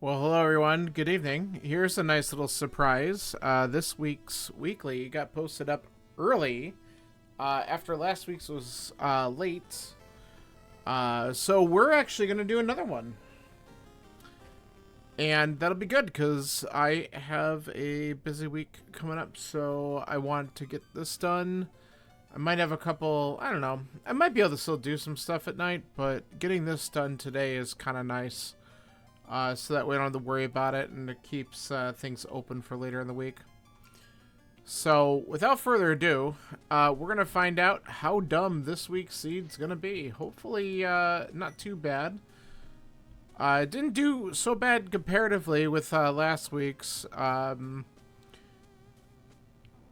Well, hello everyone. Good evening. Here's a nice little surprise. This week's weekly got posted up early after last week's was late. So we're actually going to do another one. And that'll be good because I have a busy week coming up. So I want to get this done. I might have a couple, I don't know. I might be able to still do some stuff at night, but getting this done today is kind of nice. So that we don't have to worry about it, and it keeps things open for later in the week. So, without further ado, we're going to find out how dumb this week's seed's going to be. Hopefully, not too bad. It didn't do so bad comparatively with last week's.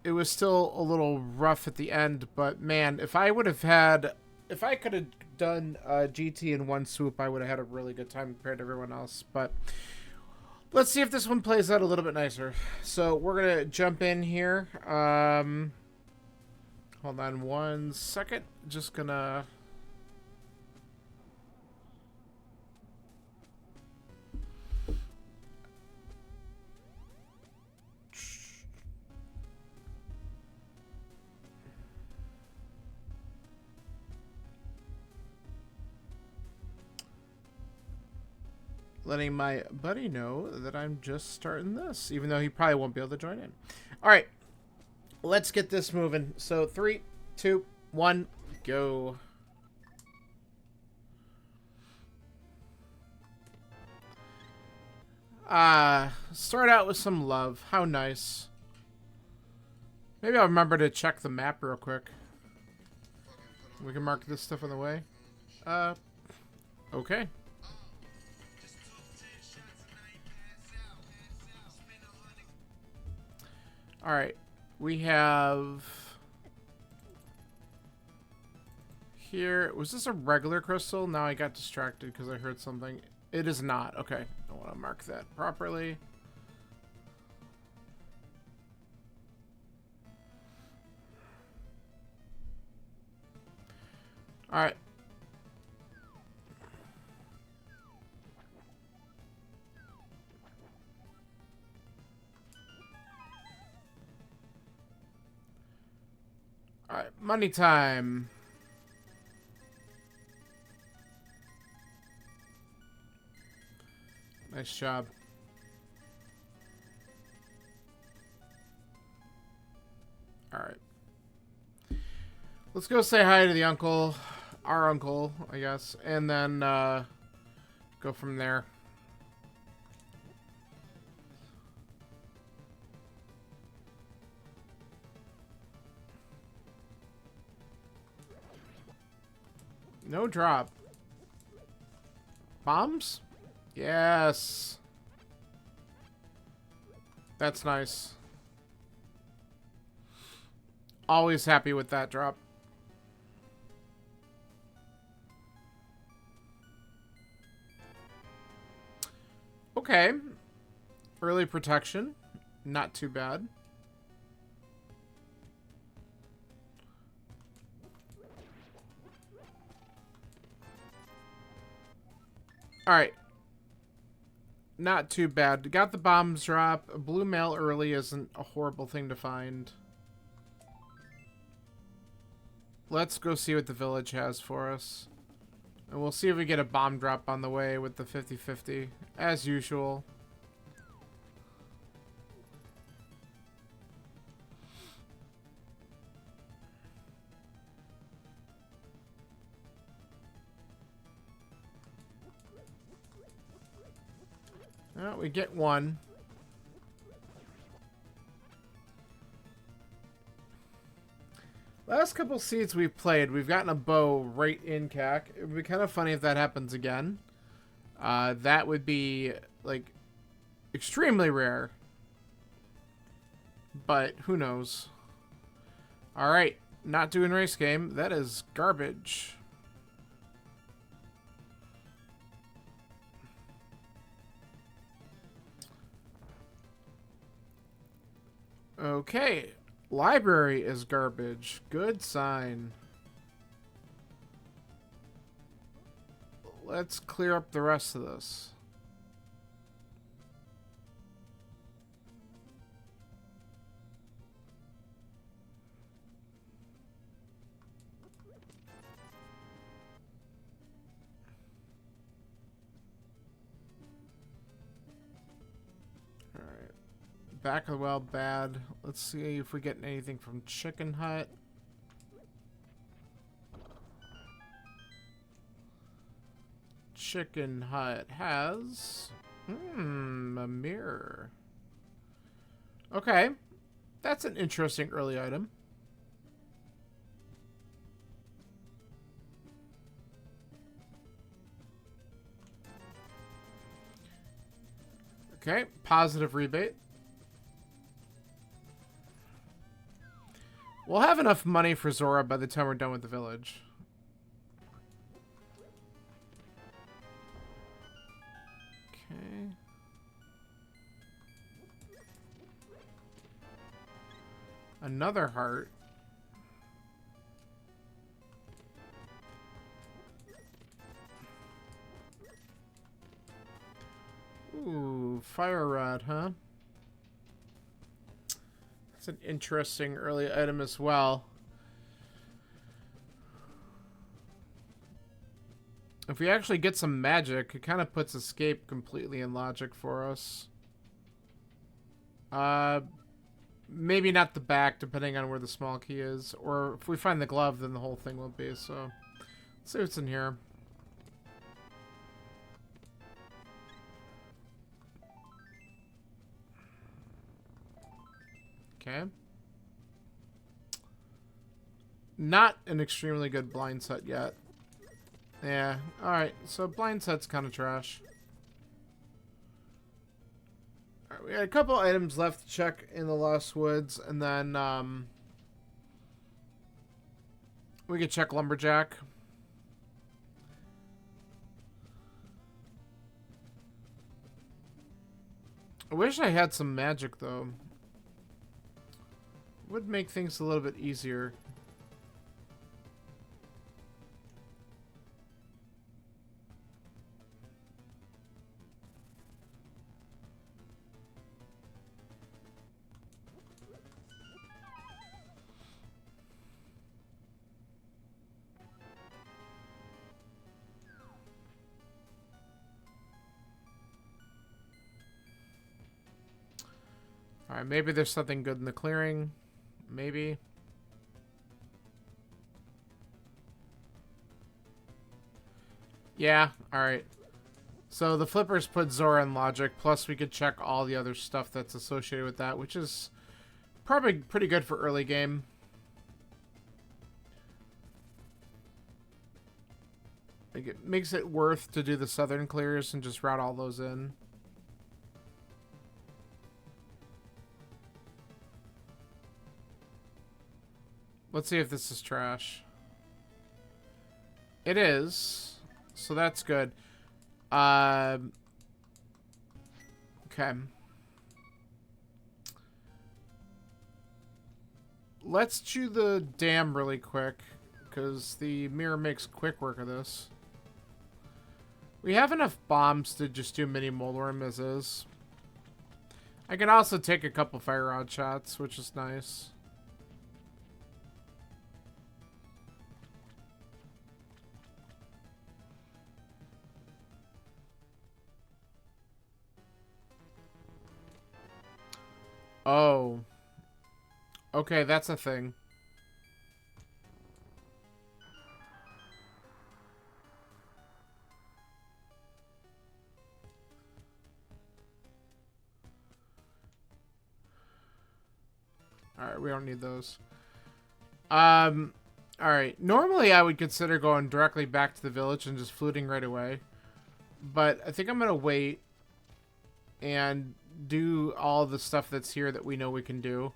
It was still a little rough at the end, but man, if I could have done GT in one swoop, I would have had a really good time compared to everyone else. But let's see if this one plays out a little bit nicer. So we're gonna jump in here. Hold on one second. Just gonna. Letting my buddy know that I'm just starting this, even though he probably won't be able to join in. All right, let's get this moving. So 3, 2, 1, go. Start out with some love. How nice. Maybe I'll remember to check the map real quick. We can mark this stuff on the way. Okay. Alright, we have here, was this a regular crystal? Now I got distracted because I heard something. It is not. Okay, I want to mark that properly. Alright. Alright, money time. Nice job. Alright. Let's go say hi to the uncle. Our uncle, I guess. And then go from there. No drop. Bombs? Yes. That's nice. Always happy with that drop. Okay. Early protection. Not too bad. Alright. Not too bad. Got the bombs drop. A blue mail early isn't a horrible thing to find. Let's go see what the village has for us. And we'll see if we get a bomb drop on the way with the 50-50. As usual. Oh, we get one. Last couple seeds we've played, we've gotten a bow right in CAC. It would be kind of funny if that happens again. That would be, like, extremely rare. But who knows. Alright, not doing race game. That is garbage. Okay. Library is garbage. Good sign. Let's clear up the rest of this. Back of the well, bad. Let's see if we get anything from Chicken Hut. Chicken Hut has... a mirror. Okay. That's an interesting early item. Okay, positive rebate. We'll have enough money for Zora by the time we're done with the village. Okay. Another heart. Ooh, fire rod, huh? That's an interesting early item as well. If we actually get some magic, it kind of puts escape completely in logic for us. Maybe not the back, depending on where the small key is. Or if we find the glove, then the whole thing will be. So, let's see what's in here. Okay. Not an extremely good blind set yet. Yeah, alright. So blind set's kind of trash. Alright, we got a couple items left to check in the Lost Woods, and then we could check Lumberjack. I wish I had some magic, though. Would make things a little bit easier. Alright, maybe there's something good in the clearing. Maybe. Yeah, alright. So the flippers put Zora in logic, plus we could check all the other stuff that's associated with that, which is probably pretty good for early game. Like, it makes it worth to do the southern clears and just route all those in. Let's see if this is trash. It is. So that's good. Okay. Let's chew the dam really quick, because the mirror makes quick work of this. We have enough bombs to just do mini Molorm as is. I can also take a couple fire rod shots, which is nice. Oh. Okay, that's a thing. Alright, we don't need those. Alright. Normally I would consider going directly back to the village and just fluting right away. But I think I'm gonna wait and do all the stuff that's here that we know we can do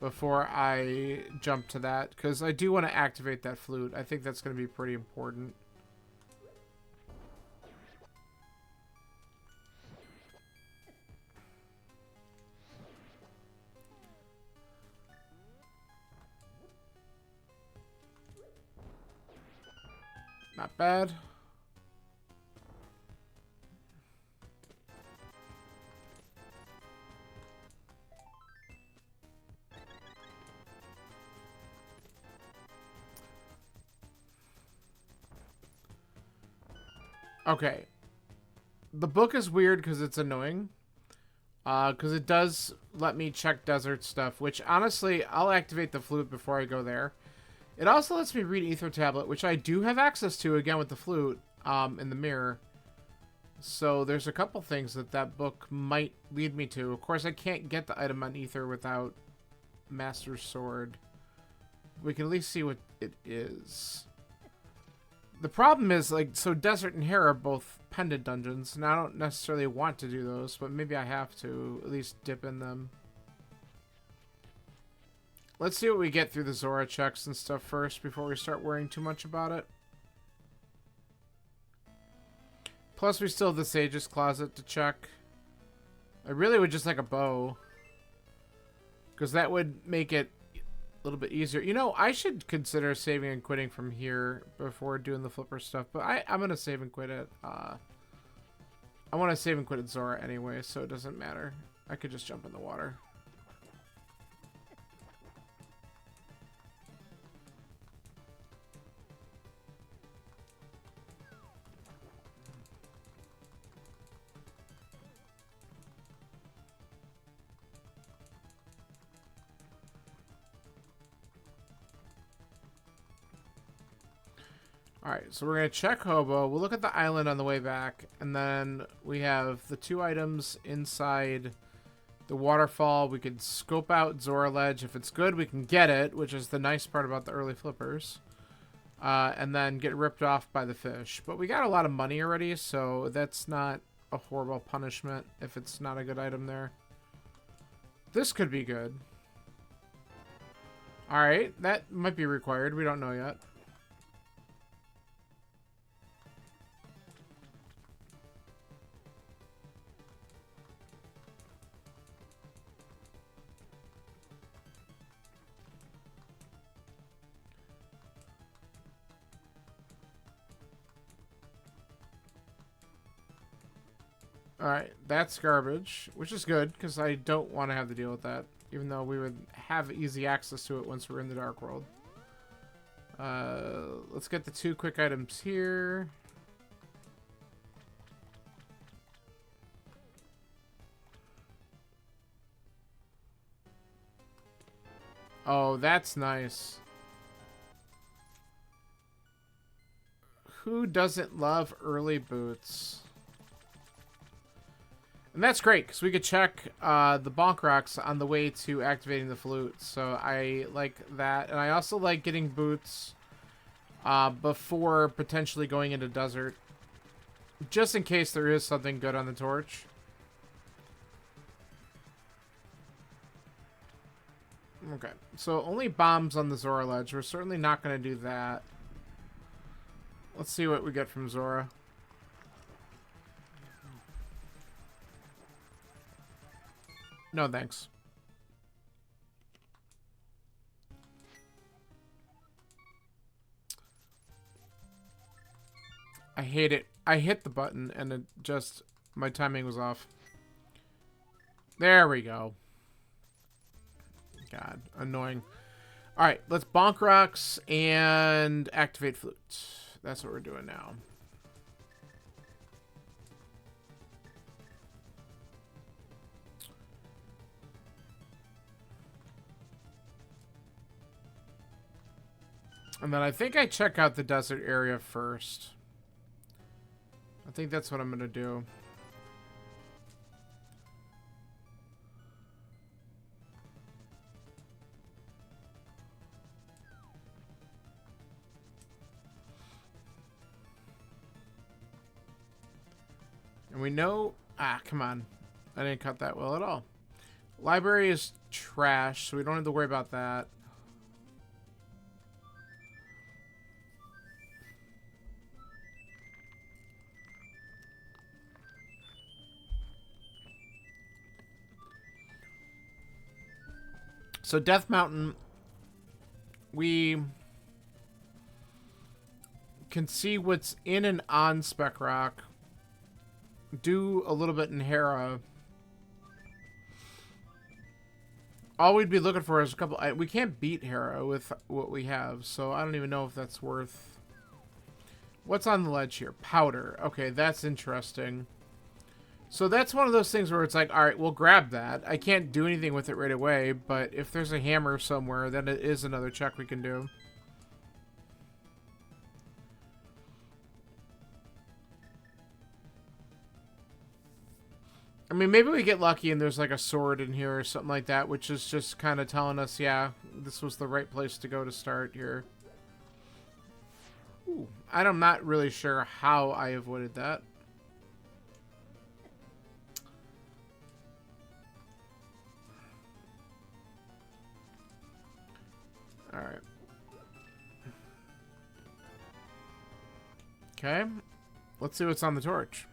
before I jump to that, because I do want to activate that flute. I think that's going to be pretty important. Not bad. Okay. The book is weird because it's annoying. Because it does let me check desert stuff, which honestly, I'll activate the flute before I go there. It also lets me read Ether Tablet, which I do have access to, again, with the flute, in the mirror. So there's a couple things that that book might lead me to. Of course, I can't get the item on Ether without Master's Sword. We can at least see what it is. The problem is, like, so Desert and Hera are both pendant dungeons, and I don't necessarily want to do those, but maybe I have to at least dip in them. Let's see what we get through the Zora checks and stuff first before we start worrying too much about it. Plus, we still have the Sage's Closet to check. I really would just like a bow, because that would make it a little bit easier. You know, I should consider saving and quitting from here before doing the flipper stuff, but I'm going to save and quit it. I want to save and quit at Zora anyway, so it doesn't matter. I could just jump in the water. Alright, so we're going to check Hobo. We'll look at the island on the way back. And then we have the 2 items inside the waterfall. We could scope out Zora Ledge. If it's good, we can get it, which is the nice part about the early flippers. And then get ripped off by the fish. But we got a lot of money already, so that's not a horrible punishment if it's not a good item there. This could be good. Alright, that might be required. We don't know yet. Alright, that's garbage, which is good, because I don't want to have to deal with that, even though we would have easy access to it once we're in the Dark World. Let's get the 2 quick items here. Oh, that's nice. Who doesn't love early boots? And that's great, because we could check the Bonk Rocks on the way to activating the flute. So I like that. And I also like getting boots before potentially going into desert. Just in case there is something good on the torch. Okay, so only bombs on the Zora Ledge. We're certainly not going to do that. Let's see what we get from Zora. No, thanks. I hate it. I hit the button and it just... my timing was off. There we go. God, annoying. Alright, let's Bonk Rocks and activate flute. That's what we're doing now. And then I think I check out the desert area first. I think that's what I'm going to do. And we know... ah, come on. I didn't cut that well at all. Library is trash, so we don't have to worry about that. So Death Mountain, we can see what's in and on Spec Rock. Do a little bit in Hera. All we'd be looking for is a couple... we can't beat Hera with what we have, so I don't even know if that's worth... What's on the ledge here? Powder. Okay, that's interesting. So that's one of those things where it's like, all right, we'll grab that. I can't do anything with it right away, but if there's a hammer somewhere, then it is another check we can do. I mean, maybe we get lucky and there's like a sword in here or something like that, which is just kind of telling us, yeah, this was the right place to go to start here. Ooh, I'm not really sure how I avoided that. All right. Okay. Let's see what's on the torch.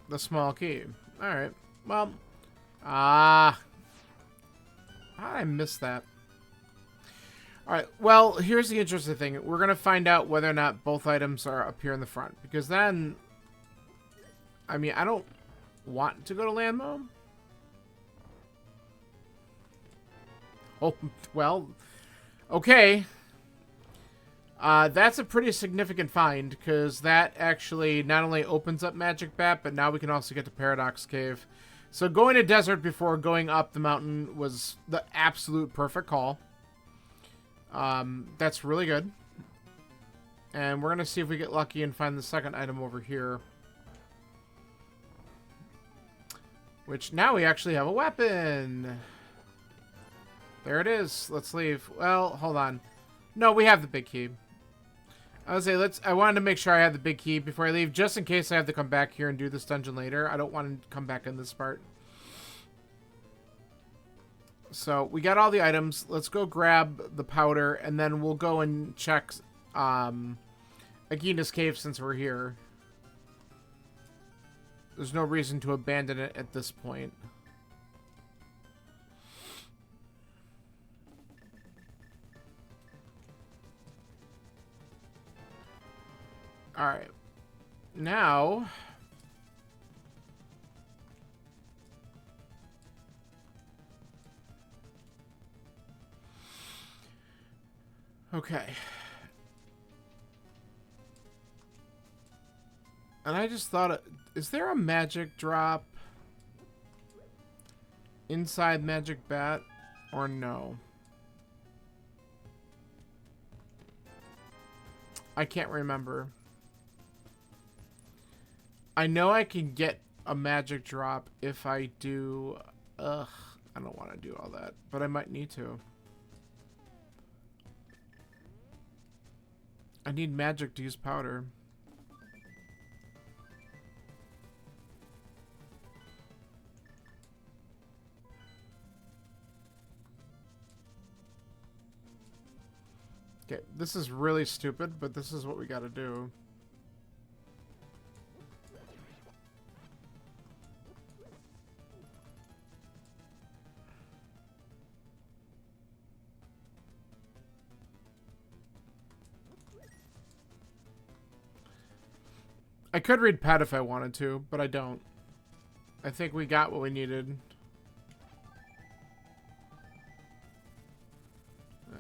The small key. All right. Well, how did I miss that? All right. Well, here's the interesting thing. We're going to find out whether or not both items are up here in the front. Because then, I mean, I don't want to go to Landmo. Oh, well, okay. That's a pretty significant find, because that actually not only opens up Magic Bat, but now we can also get to Paradox Cave. So going to Desert before going up the mountain was the absolute perfect call. That's really good. And we're going to see if we get lucky and find the second item over here. Which now we actually have a weapon. There it is. Let's leave. Well, hold on. No, we have the big key. I would say I wanted to make sure I had the big key before I leave, just in case I have to come back here and do this dungeon later. I don't want to come back in this part. So we got all the items. Let's go grab the powder, and then we'll go and check Agina's cave since we're here. There's no reason to abandon it at this point. Alright. Now... okay. And I just thought, is there a magic drop inside Magic Bat or no? I can't remember. I know I can get a magic drop if I do... Ugh, I don't want to do all that, but I might need to. I need magic to use powder. Okay, this is really stupid, but this is what we gotta do. I could read Pet if I wanted to, but I don't. I think we got what we needed.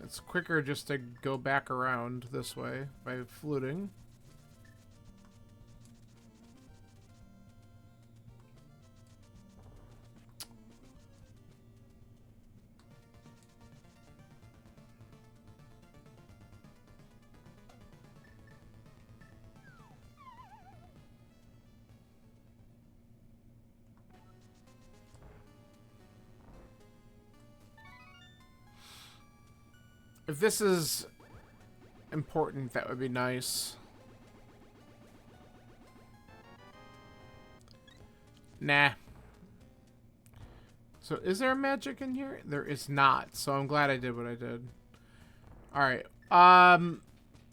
It's quicker just to go back around this way by fluting. If this is important, that would be nice. Nah. So is there magic in here? There is not. So I'm glad I did what I did. Alright.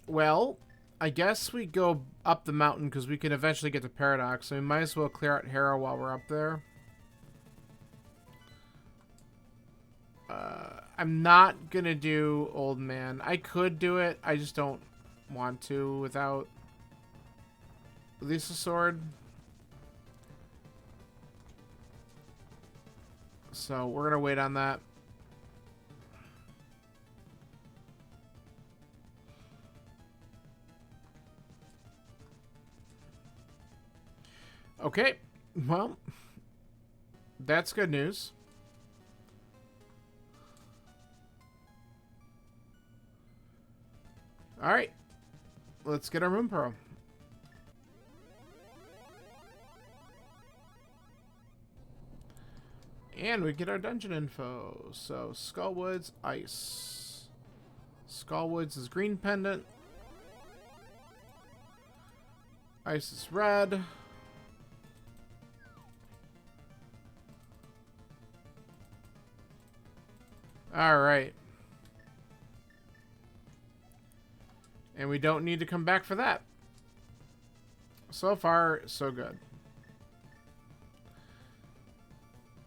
Well, I guess we go up the mountain because we can eventually get to Paradox. So we might as well clear out Hera while we're up there. I'm not gonna do Old Man. I could do it. I just don't want to without at least a sword. So we're gonna wait on that. Okay. Well, that's good news. Alright. Let's get our Moon Pearl. And we get our dungeon info. So, Skullwoods, ice. Skullwoods is green pendant. Ice is red. Alright. And we don't need to come back for that. So far, so good.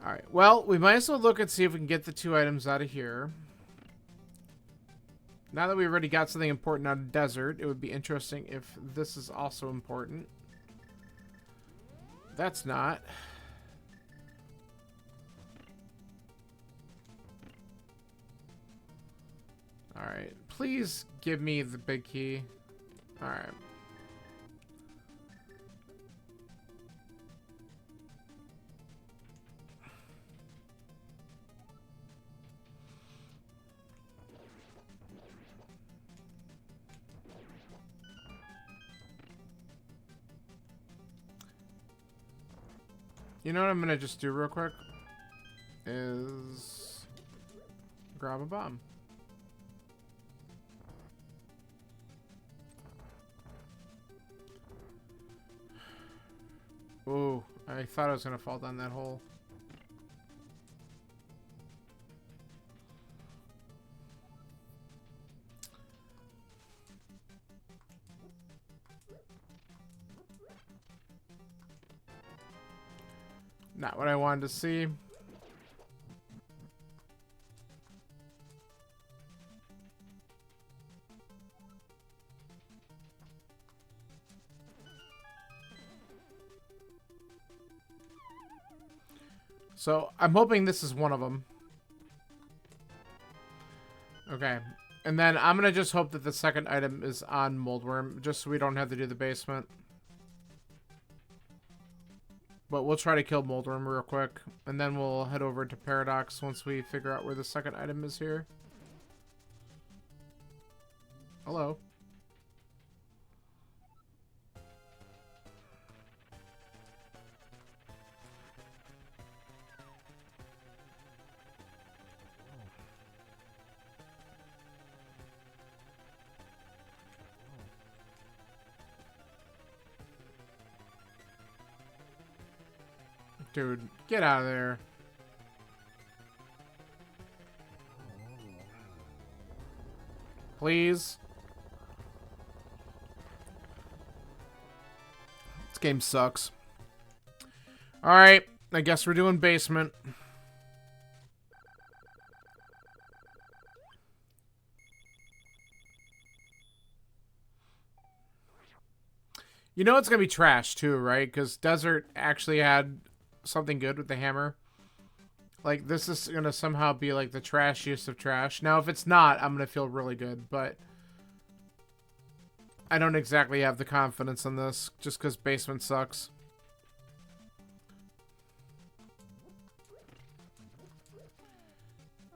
Alright, well, we might as well look and see if we can get the 2 items out of here. Now that we already got something important out of desert, it would be interesting if this is also important. That's not. Alright, please give me the big key. Alright. You know what I'm gonna just do real quick? Is grab a bomb. Ooh, I thought I was gonna fall down that hole. Not what I wanted to see. So, I'm hoping this is one of them. Okay. And then I'm going to just hope that the second item is on Moldworm, just so we don't have to do the basement. But we'll try to kill Moldworm real quick. And then we'll head over to Paradox once we figure out where the second item is here. Hello. Dude, get out of there. Please. This game sucks. Alright, I guess we're doing basement. You know it's gonna be trash too, right? Because Desert actually had something good with the hammer. Like, this is gonna somehow be like the trashiest of trash. Now, if it's not, I'm gonna feel really good, but I don't exactly have the confidence in this, just because basement sucks.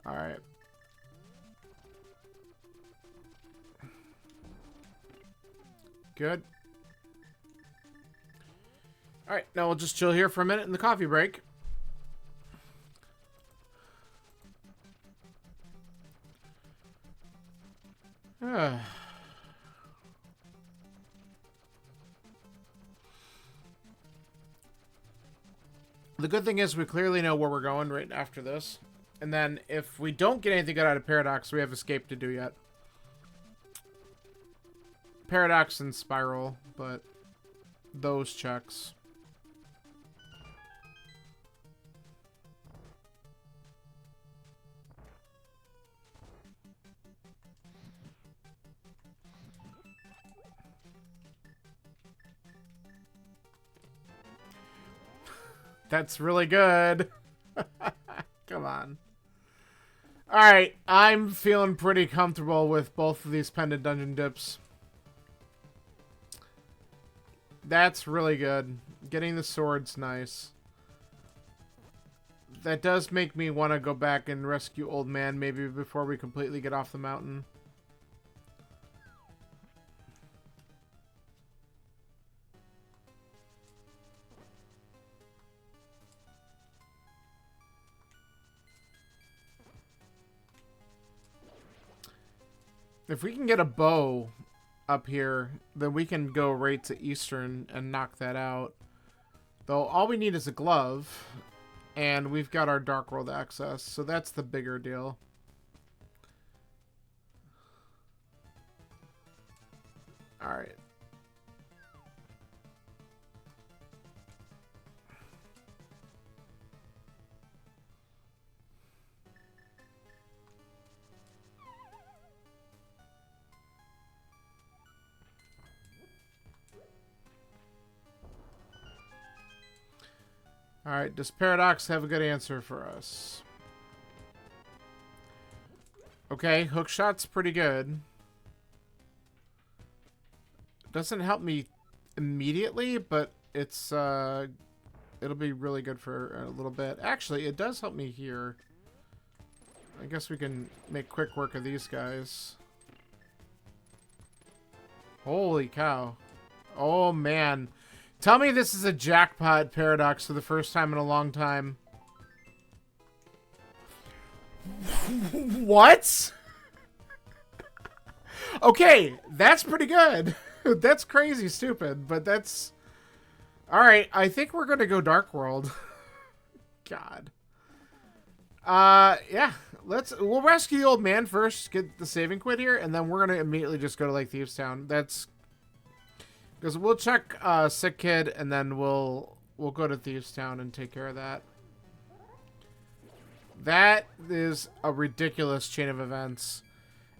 Alright. Good. Alright, now we'll just chill here for a minute in the coffee break. The good thing is we clearly know where we're going right after this. And then if we don't get anything good out of Paradox, we have Escape to do yet. Paradox and Spiral, but those checks. That's really good. Come on. Alright, I'm feeling pretty comfortable with both of these pendant dungeon dips. That's really good. Getting the sword's nice. That does make me want to go back and rescue Old Man maybe before we completely get off the mountain. If we can get a bow up here, then we can go right to Eastern and knock that out. Though all we need is a glove, and we've got our Dark World access, so that's the bigger deal. Alright. Alright, does Paradox have a good answer for us? Okay, hookshot's pretty good. Doesn't help me immediately, but it's it'll be really good for a little bit. Actually, it does help me here. I guess we can make quick work of these guys. Holy cow. Oh man. Tell me this is a jackpot, Paradox, for the first time in a long time. What? Okay, that's pretty good. That's crazy stupid, but that's... Alright, I think we're gonna go Dark World. God. Yeah. We'll rescue the old man first, get the saving quid here, and then we're gonna immediately just go to, like, Thieves Town. That's... Because we'll check Sick Kid, and then we'll go to Thieves Town and take care of that. That is a ridiculous chain of events.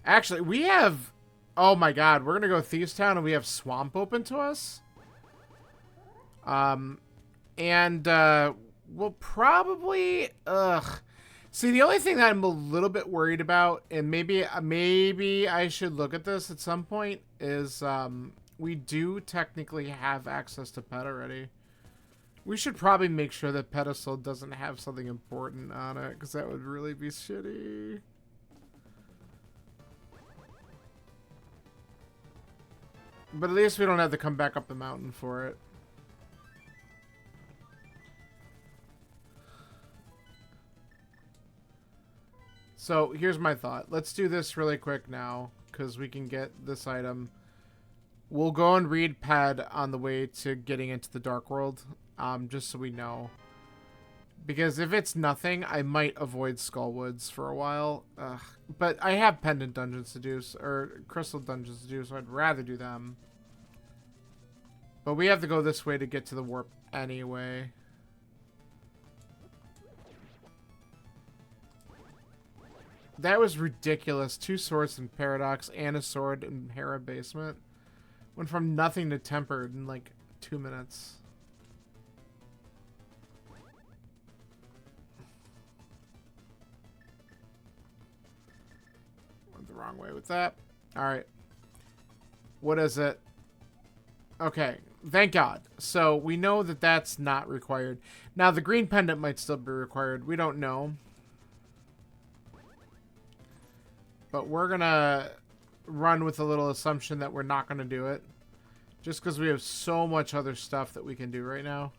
Actually, we have... Oh my god, we're going to go Thieves Town, and we have Swamp open to us. We'll probably... See, the only thing that I'm a little bit worried about, and maybe I should look at this at some point, is... we do technically have access to Pet already. We should probably make sure that Pedestal doesn't have something important on it, because that would really be shitty. But at least we don't have to come back up the mountain for it. So, here's my thought. Let's do this really quick now, because we can get this item. We'll go and read Ped on the way to getting into the Dark World, just so we know. Because if it's nothing, I might avoid Skullwoods for a while. But I have Pendant Dungeons to do, or Crystal Dungeons to do, so I'd rather do them. But we have to go this way to get to the warp anyway. That was ridiculous. 2 swords in Paradox and a sword in Hera Basement. Went from nothing to tempered in like 2 minutes. Went the wrong way with that. Alright. What is it? Okay. Thank God. So we know that that's not required. Now the green pendant might still be required. We don't know. But we're gonna... run with a little assumption that we're not going to do it. Just because we have so much other stuff that we can do right now.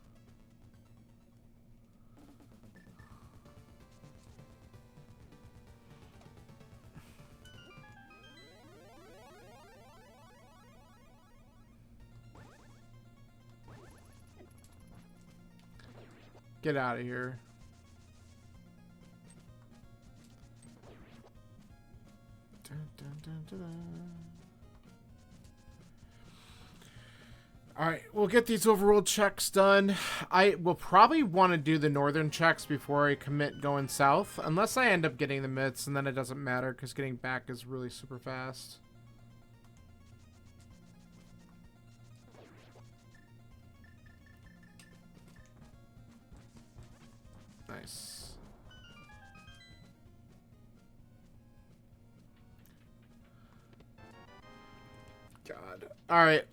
Get out of here. Dun, dun, dun, dun, dun. Alright, we'll get these overworld checks done. I will probably want to do the northern checks before I commit going south. Unless I end up getting the mitts, and then it doesn't matter because getting back is really super fast. Nice. God. Alright.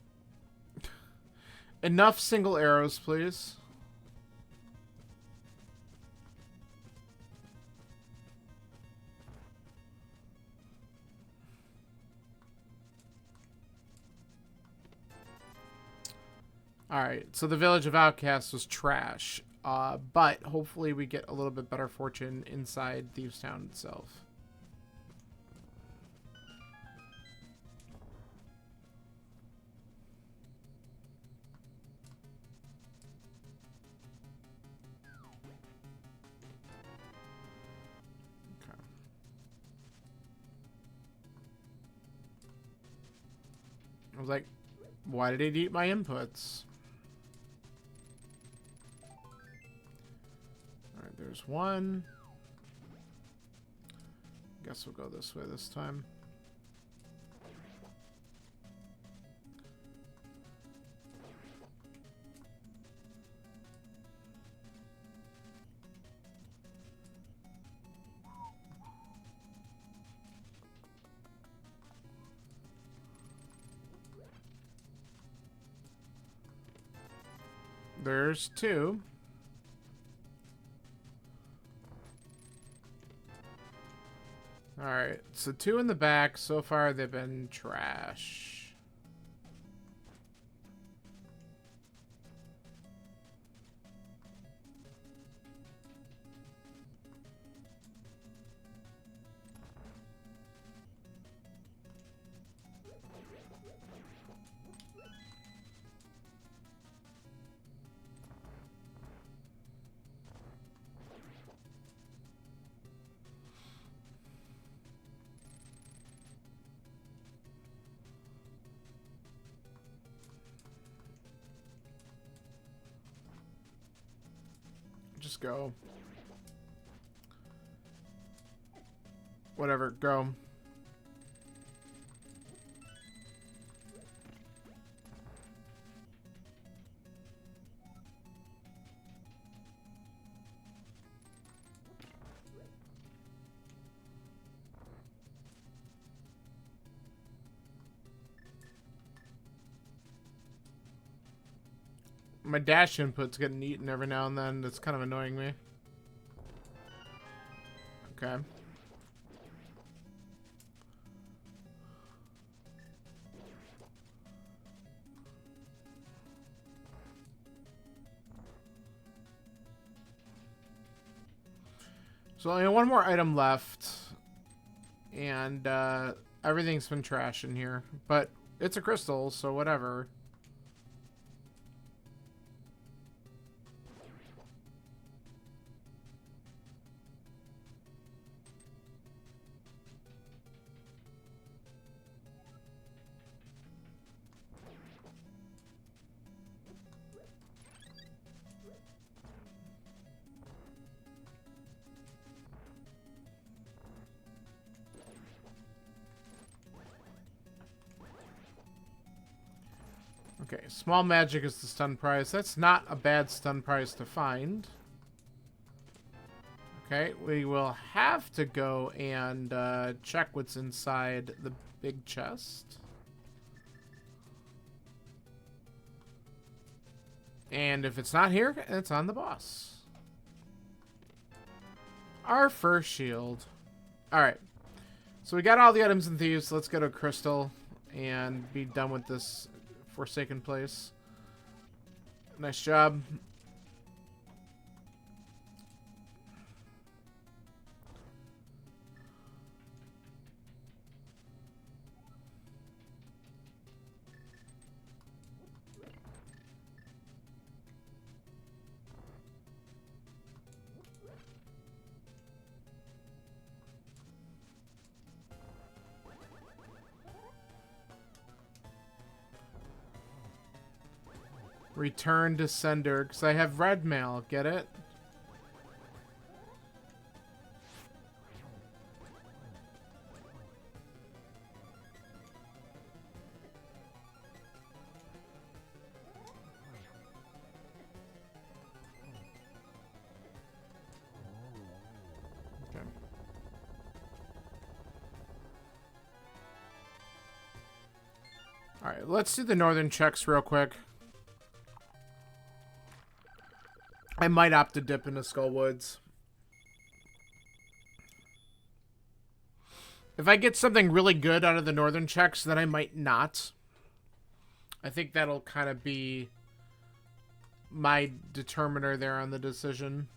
Enough single arrows, please. Alright, so the Village of Outcasts was trash. But hopefully we get a little bit better fortune inside Thieves Town itself. Okay. I was like, why did it eat my inputs? Alright, there's one. Guess we'll go this way this time. There's two. Alright, so two in the back. So far, they've been trash. Just go. Whatever, go. My dash input's getting eaten every now and then. That's kind of annoying me. Okay. So only one more item left. And everything's been trash in here. But it's a crystal, so whatever. Okay, small magic is the stun prize. That's not a bad stun prize to find. Okay, we will have to go and check what's inside the big chest. And if it's not here, it's on the boss. Our first shield. Alright. So we got all the items and thieves. Let's get a crystal and be done with this forsaken place. Nice job. Return to sender, because I have red mail. Get it? Okay. All right, let's do the northern checks real quick. I might opt to dip into Skull Woods. If I get something really good out of the northern checks, then I might not. I think that'll kind of be my determiner there on the decision.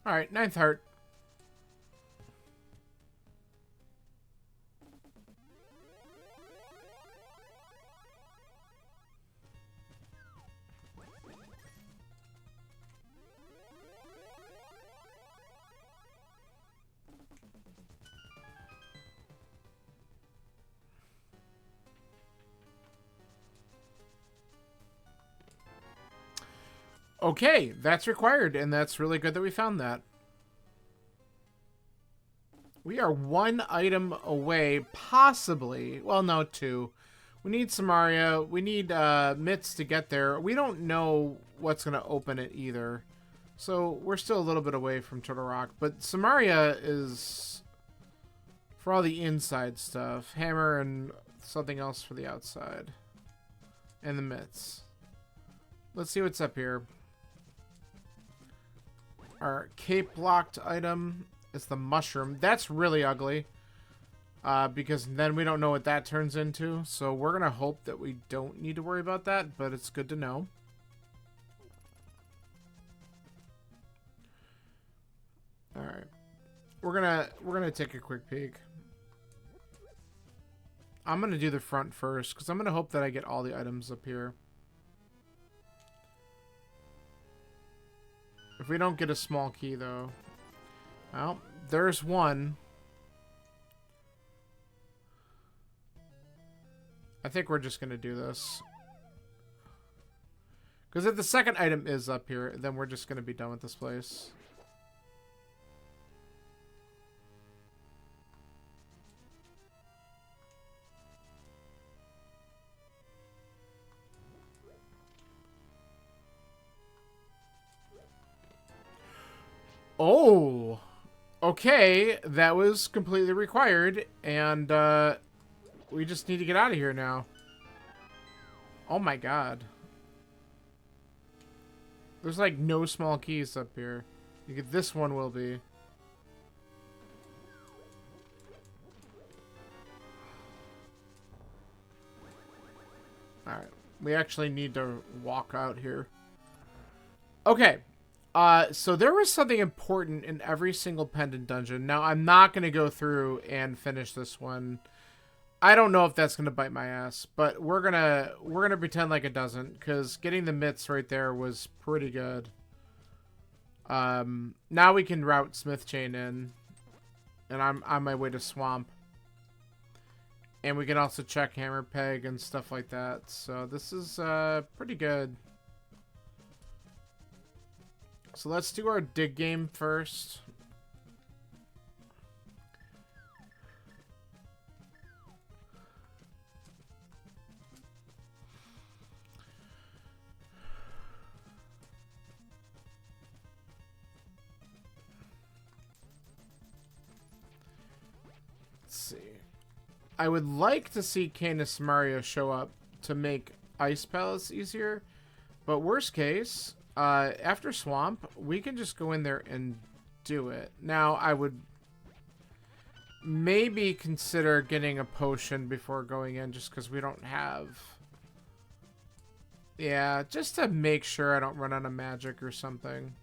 Alright, ninth heart. Okay, that's required, and that's really good that we found that. We are one item away, possibly. Well, no, two. We need Samaria. We need Mitts to get there. We don't know what's going to open it either. So we're still a little bit away from Turtle Rock. But Samaria is for all the inside stuff. Hammer and something else for the outside. And the Mitts. Let's see what's up here. Our cape locked item is the mushroom. That's really ugly. Because then we don't know what that turns into. So we're going to hope that we don't need to worry about that. But it's good to know. Alright. We're gonna take a quick peek. I'm gonna do the front first, because I'm gonna hope that I get all the items up here. If we don't get a small key, though. Well, there's one. I think we're just gonna do this. Because if the second item is up here, then we're just gonna be done with this place. Oh, okay, that was completely required, and we just need to get out of here now. Oh my god. There's like no small keys up here. You get this one will be. Alright, we actually need to walk out here. Okay. So there was something important in every single pendant dungeon. Now, I'm not going to go through and finish this one. I don't know if that's going to bite my ass, but we're going to pretend like it doesn't, because getting the mitts right there was pretty good. Now we can route Smith Chain in, and I'm on my way to Swamp. And we can also check Hammer Peg and stuff like that. So this is pretty good. So let's do our dig game first. Let's see. I would like to see Canis Mario show up to make Ice Palace easier, but worst case, after Swamp, we can just go in there and do it. Now, I would maybe consider getting a potion before going in, just because we don't have... Yeah, just to make sure I don't run out of magic or something.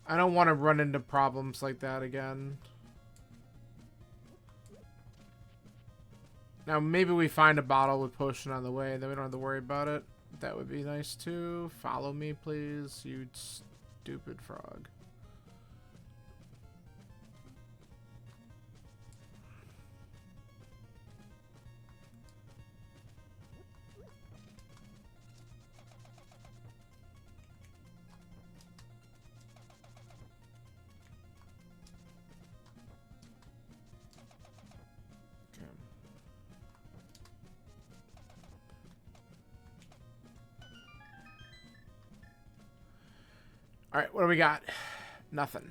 I don't want to run into problems like that again. Now, maybe we find a bottle with potion on the way, and then we don't have to worry about it. That would be nice too. Follow me, please, you stupid frog. All right, what do we got? Nothing.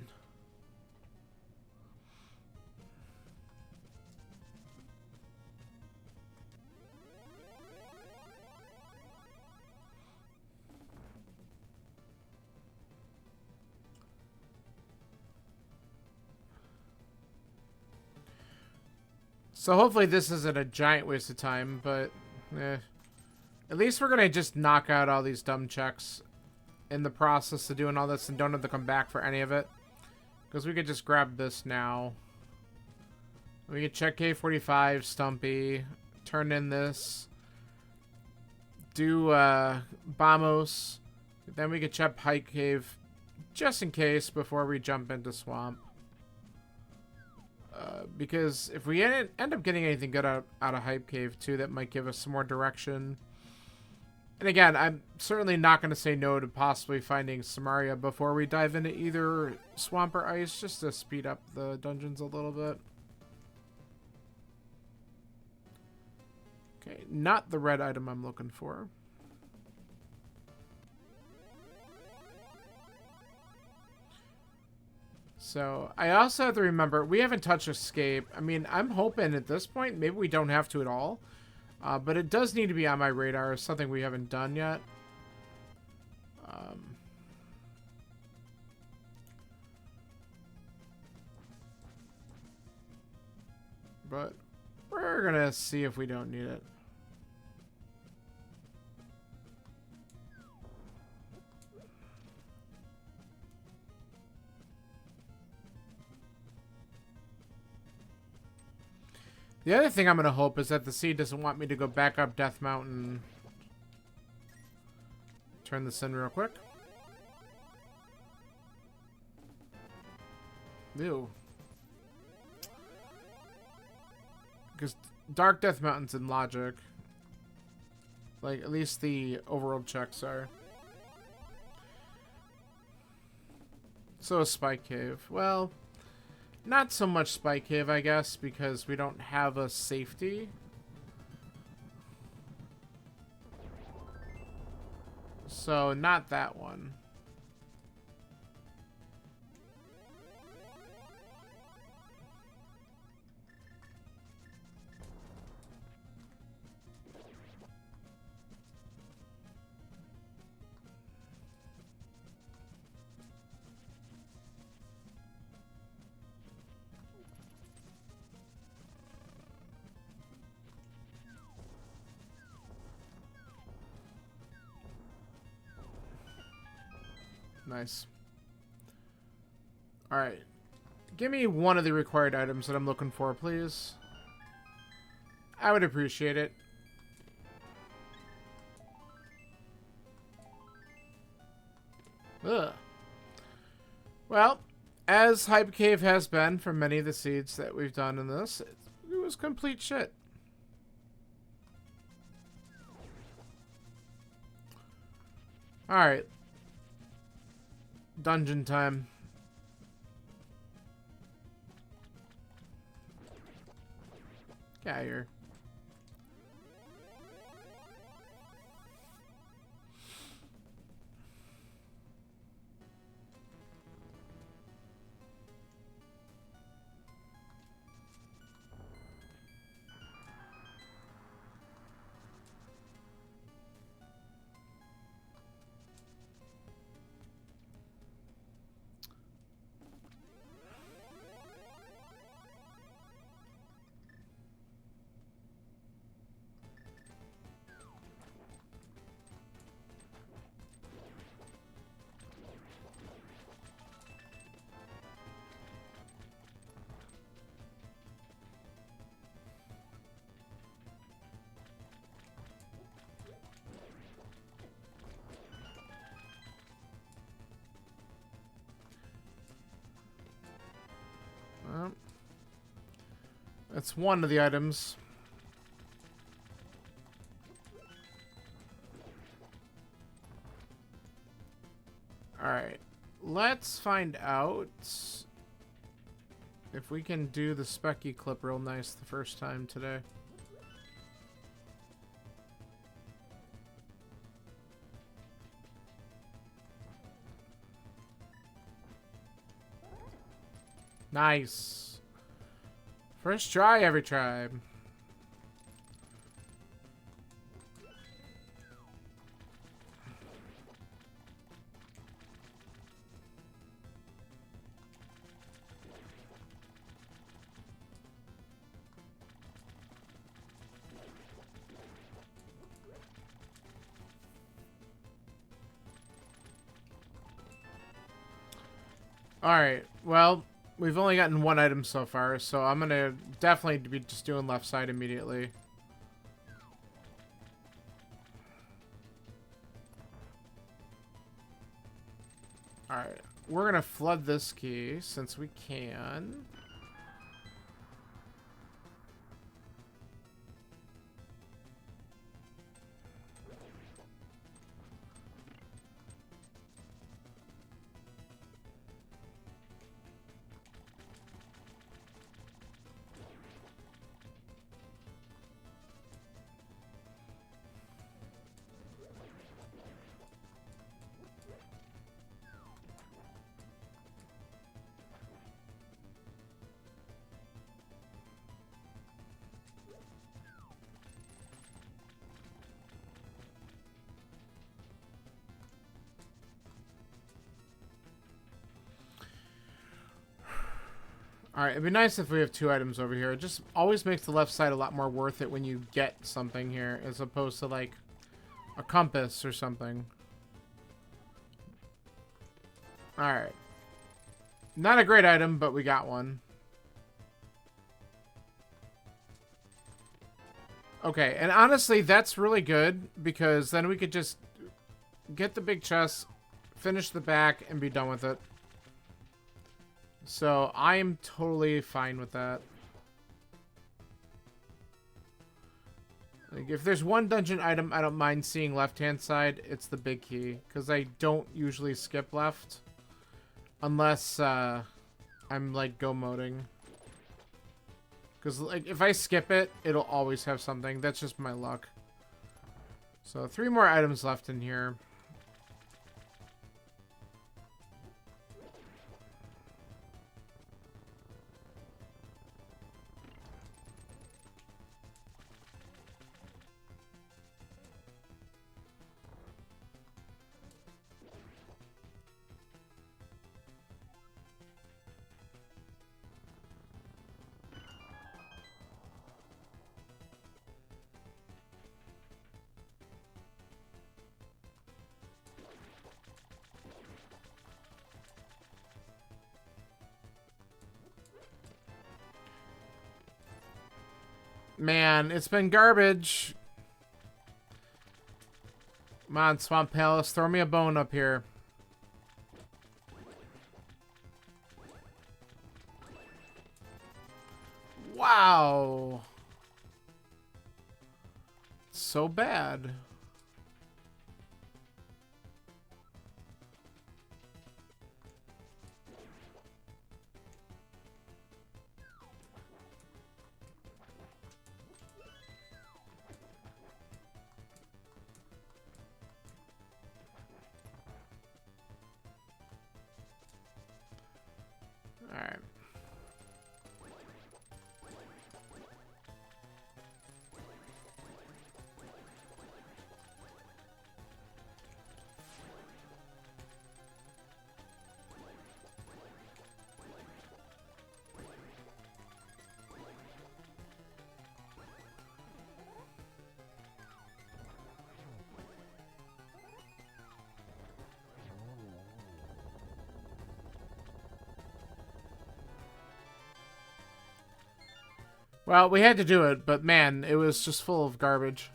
So hopefully this isn't a giant waste of time, but at least we're gonna just knock out all these dumb checks in the process of doing all this and don't have to come back for any of it. Because we could just grab this now. We could check K45, Stumpy, turn in this, do Bamos, then we could check Hike Cave just in case before we jump into Swamp. Because if we end up getting anything good out of Hype Cave too, that might give us some more direction. And again, I'm certainly not going to say no to possibly finding Samaria before we dive into either Swamp or Ice, just to speed up the dungeons a little bit. Okay, not the red item I'm looking for. So, I also have to remember, we haven't touched Escape. I mean, I'm hoping at this point, maybe we don't have to at all. But it does need to be on my radar. It's something we haven't done yet. But we're going to see if we don't need it. The other thing I'm going to hope is that the sea doesn't want me to go back up Death Mountain. Turn this in real quick. Ew. Because Dark Death Mountain's in Logic. Like, at least the overworld checks are. So is Spike Cave. Well, not so much Spike Cave, I guess, because we don't have a safety. So, not that one. Nice. Alright. Give me one of the required items that I'm looking for, please. I would appreciate it. Ugh. Well, as Hype Cave has been for many of the seeds that we've done in this, it was complete shit. Alright. Dungeon time. Get out of here. Well, that's one of the items. Alright. Let's find out if we can do the Specky clip real nice the first time today. Nice. First try, every tribe. Alright, well, we've only gotten one item so far, so I'm gonna definitely be just doing left side immediately. Alright, we're gonna flood this key since we can. Alright, it'd be nice if we have two items over here. It just always makes the left side a lot more worth it when you get something here, as opposed to, like, a compass or something. Alright. Not a great item, but we got one. Okay, and honestly, that's really good, because then we could just get the big chest, finish the back, and be done with it. So, I am totally fine with that. Like, if there's one dungeon item I don't mind seeing left-hand side, it's the big key. Because I don't usually skip left. Unless, I'm, like, go-moding. Because, like, if I skip it, it'll always have something. That's just my luck. So, 3 more items left in here. Man, it's been garbage. Come on, Swamp Palace, throw me a bone up here. Wow. So bad. Alright. Well, we had to do it, but man, it was just full of garbage.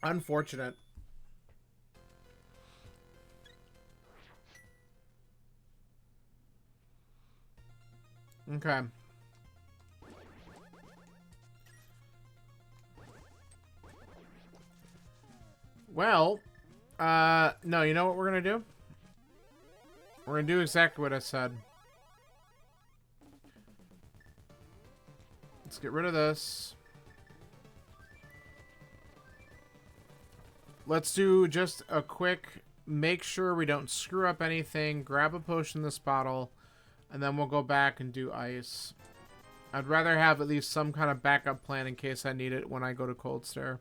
Unfortunate. Okay. Well, no, you know what we're gonna do? We're gonna do exactly what I said. Let's get rid of this. Let's do just a quick make sure we don't screw up anything, grab a potion in this bottle, and then we'll go back and do ice. I'd rather have at least some kind of backup plan in case I need it when I go to Cold Stare.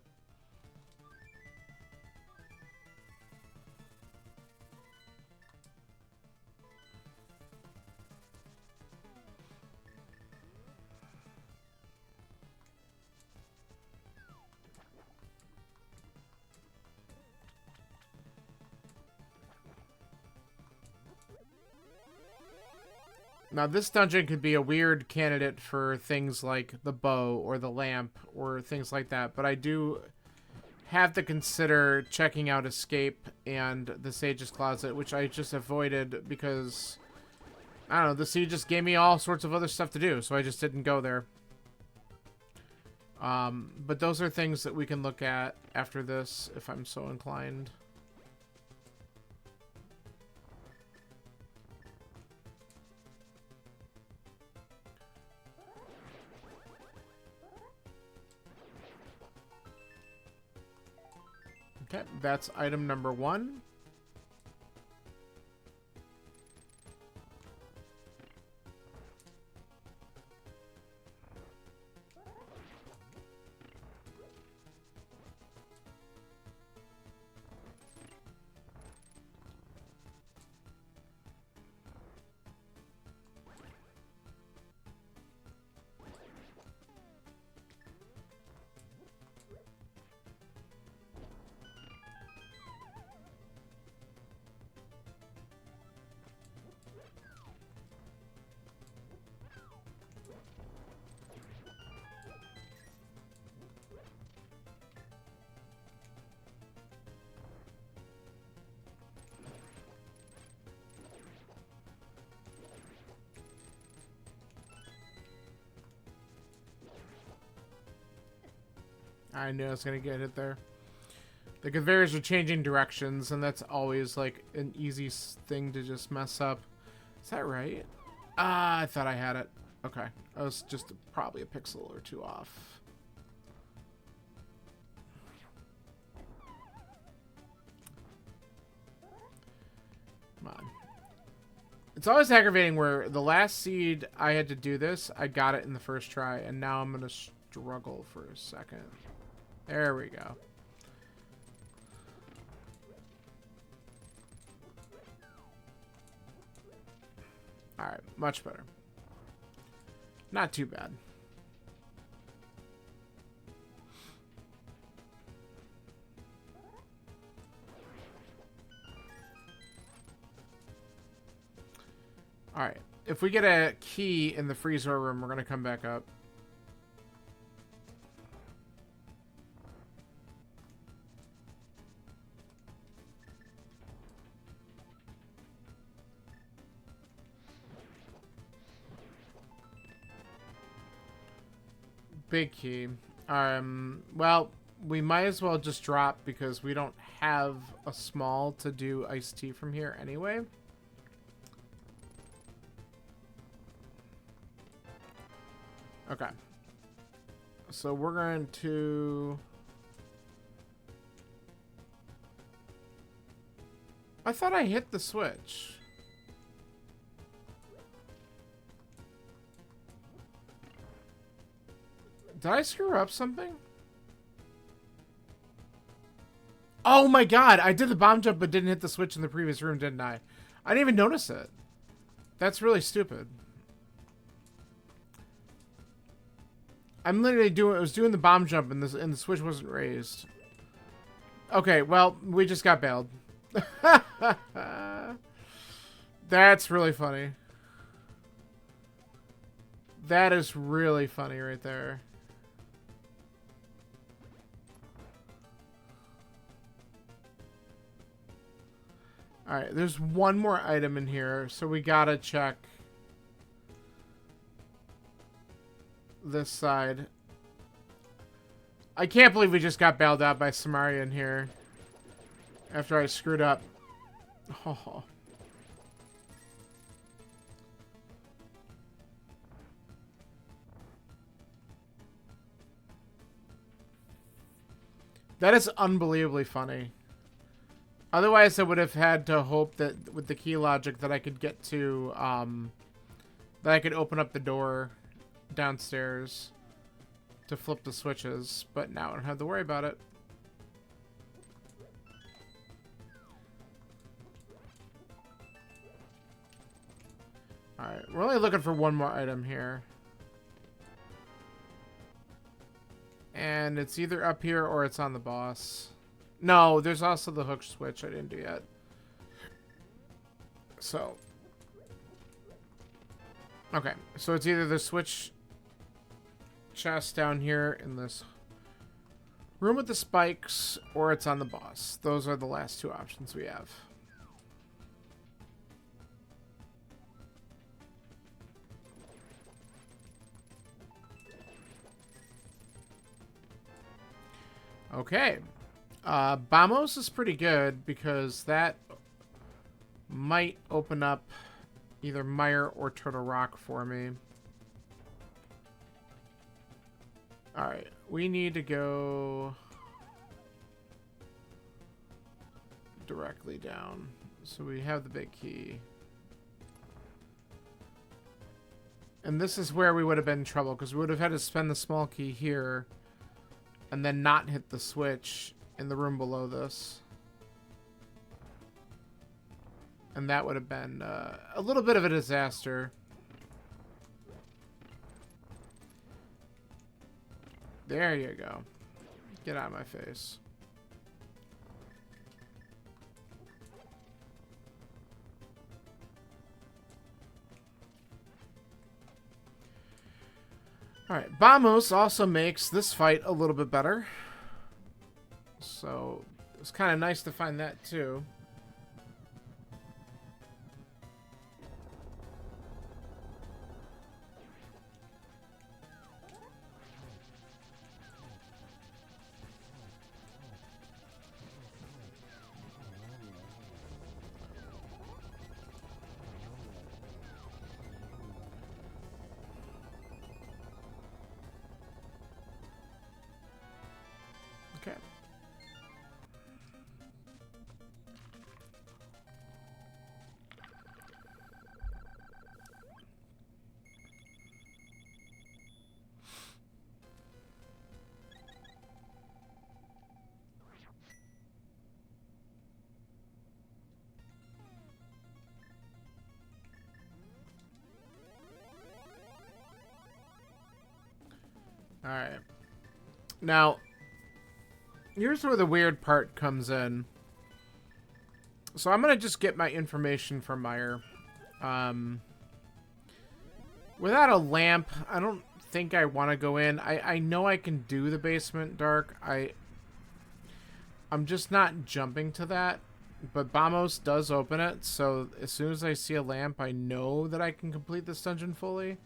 Now, this dungeon could be a weird candidate for things like the bow or the lamp or things like that, but I do have to consider checking out Escape and the Sage's Closet, which I just avoided because, I don't know, the sea just gave me all sorts of other stuff to do, so I just didn't go there. But those are things that we can look at after this, if I'm so inclined. Okay, that's item number 1. I knew I was going to get hit there. The conveyors are changing directions, and that's always, like, an easy thing to just mess up. Is that right? Ah, I thought I had it. Okay. I was just probably a pixel or two off. Come on. It's always aggravating where the last seed I had to do this, I got it in the first try, and now I'm going to struggle for a second. There we go. Alright, much better. Not too bad. Alright, if we get a key in the freezer room, we're going to come back up. Big key. Well, we might as well just drop because we don't have a small to do iced tea from here anyway. Okay. So we're going to... I thought I hit the switch. Did I screw up something? Oh my god, I did the bomb jump but didn't hit the switch in the previous room, didn't I? I didn't even notice it. That's really stupid. I'm literally doing the bomb jump and the switch wasn't raised. Okay, well, we just got bailed. That's really funny. That is really funny right there. Alright, there's one more item in here, so we gotta check this side. I can't believe we just got bailed out by Samaria in here after I screwed up. Oh. That is unbelievably funny. Otherwise, I would have had to hope that with the key logic that I could get to, that I could open up the door downstairs to flip the switches. But now I don't have to worry about it. Alright, we're only looking for one more item here. And it's either up here or it's on the boss. No, there's also the hook switch I didn't do yet. So. Okay, so it's either the switch chest down here in this room with the spikes, or it's on the boss. Those are the last two options we have. Okay. Bamos is pretty good because that might open up either Mire or Turtle Rock for me. Alright, we need to go directly down. So we have the big key. And this is where we would have been in trouble because we would have had to spend the small key here and then not hit the switch in the room below this. And that would have been a little bit of a disaster. There you go. Get out of my face. Alright, Bamos also makes this fight a little bit better. So, it's kind of nice to find that too. Okay. All right. Now, here's where the weird part comes in. So I'm going to just get my information from Mire. Without a lamp, I don't think I want to go in. I know I can do the basement dark. I'm just not jumping to that. But Bamos does open it, so as soon as I see a lamp, I know that I can complete this dungeon fully.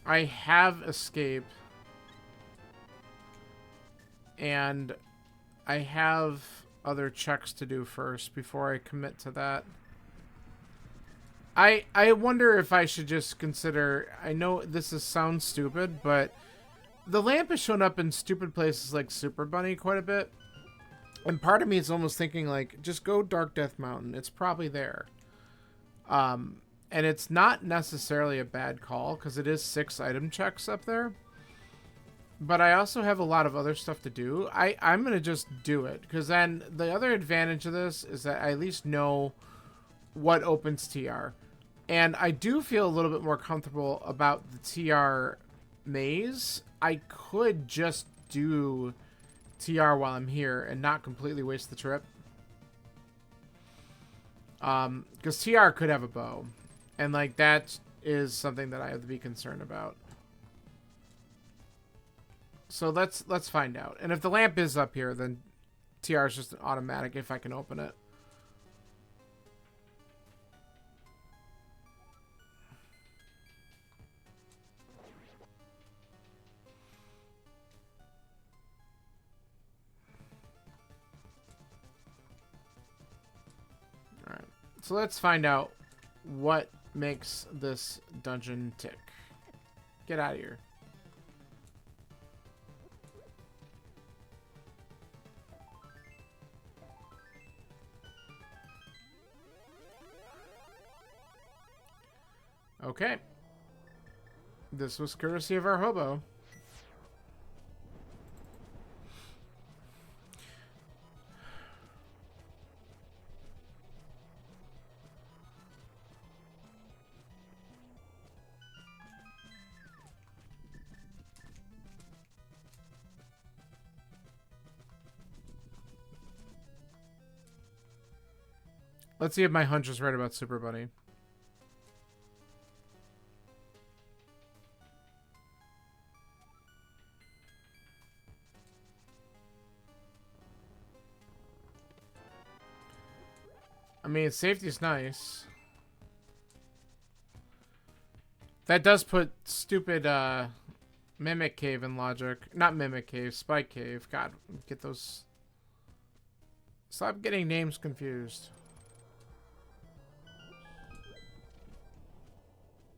I have escape. And I have other checks to do first before I commit to that. I wonder if I should just consider... I know sounds stupid, but the lamp has shown up in stupid places like Super Bunny quite a bit. And part of me is almost thinking, like, just go Dark Death Mountain. It's probably there. And it's not necessarily a bad call, because it is 6 item checks up there. But I also have a lot of other stuff to do. I'm going to just do it, because then the other advantage of this is that I at least know what opens TR. And I do feel a little bit more comfortable about the TR maze. I could just do TR while I'm here and not completely waste the trip. Because TR could have a bow. And, like, that is something that I have to be concerned about. So let's find out. And if the lamp is up here, then TR is just an automatic if I can open it. Alright. So let's find out what makes this dungeon tick. Get out of here. Okay. This was courtesy of our hobo. Let's see if my hunch is right about Super Bunny. I mean, safety's nice. That does put stupid Mimic Cave in logic. Not Mimic Cave, Spike Cave. God, get those... Stop getting names confused.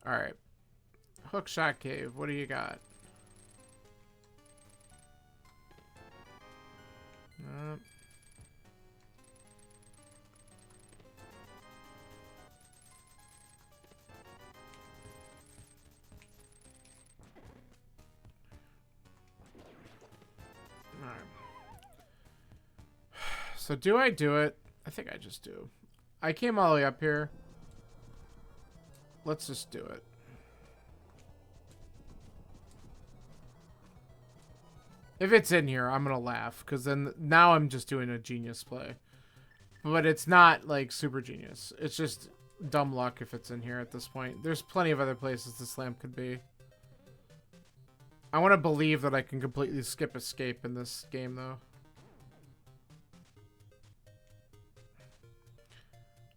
Alright. Hookshot Cave, what do you got? Alright. So do I do it? I think I just do. I came all the way up here. Let's just do it. If it's in here, I'm gonna laugh, because then now I'm just doing a genius play. But it's not like super genius. It's just dumb luck if it's in here at this point. There's plenty of other places this lamp could be. I want to believe that I can completely skip escape in this game, though.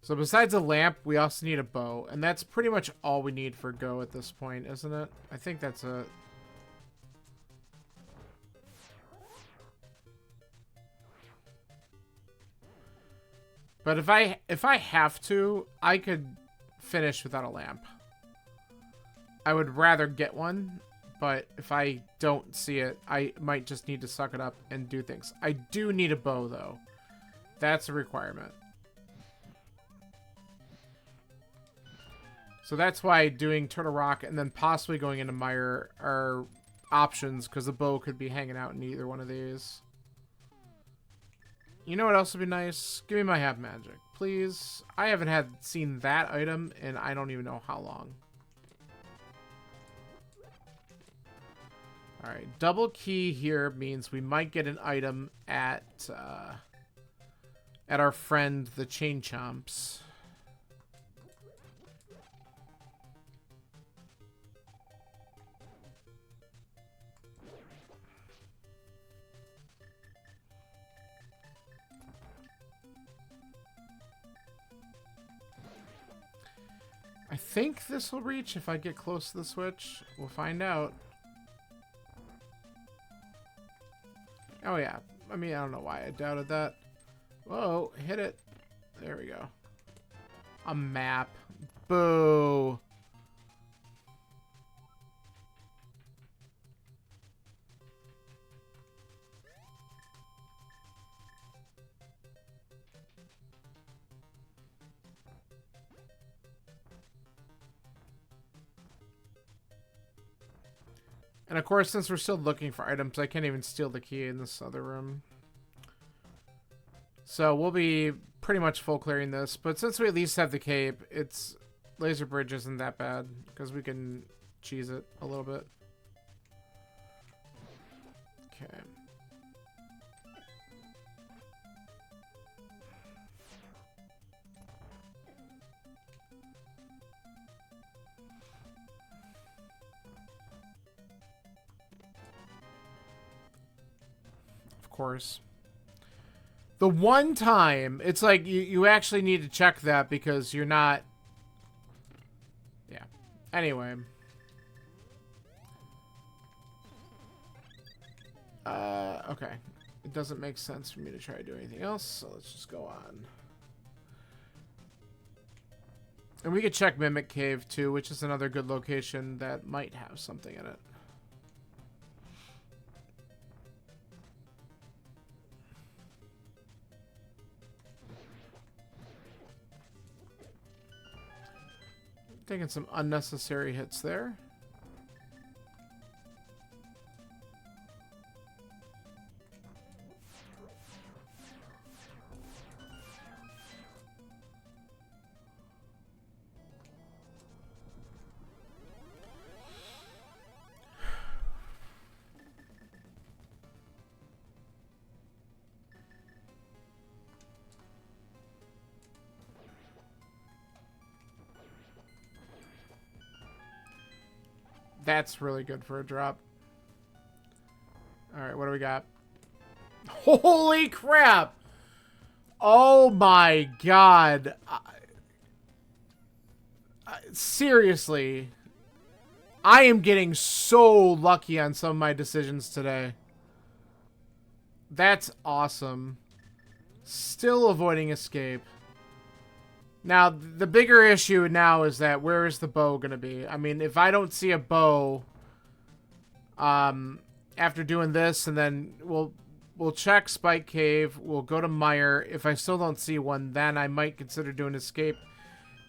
So besides a lamp, we also need a bow. And that's pretty much all we need for go at this point, isn't it? I think that's a... But if I have to, I could finish without a lamp. I would rather get one, but if I don't see it, I might just need to suck it up and do things. I do need a bow, though. That's a requirement. So that's why doing Turtle Rock and then possibly going into Mire are options, because the bow could be hanging out in either one of these. You know what else would be nice? Give me my half magic, please. I haven't seen that item in I don't even know how long. Alright, double key here means we might get an item at our friend the Chain Chomps. I think this will reach if I get close to the switch. We'll find out. Oh, yeah. I mean, I don't know why I doubted that. Whoa, hit it. There we go. A map. Boo. And of course, since we're still looking for items, I can't even steal the key in this other room. So we'll be pretty much full clearing this. But since we at least have the cape, it's Laser Bridge isn't that bad, because we can cheese it a little bit. Okay. Course. The one time, it's like you actually need to check that because you're not... Yeah. Anyway. Okay. It doesn't make sense for me to try to do anything else, so let's just go on. And we could check Mimic Cave too, which is another good location that might have something in it. Taking some unnecessary hits there. That's really good for a drop. Alright, what do we got? Holy crap! Oh my god. Seriously. I am getting so lucky on some of my decisions today. That's awesome. Still avoiding escape. Now, the bigger issue now is that where is the bow going to be? I mean, if I don't see a bow after doing this, and then we'll check Spike Cave, we'll go to Mire. If I still don't see one, then I might consider doing escape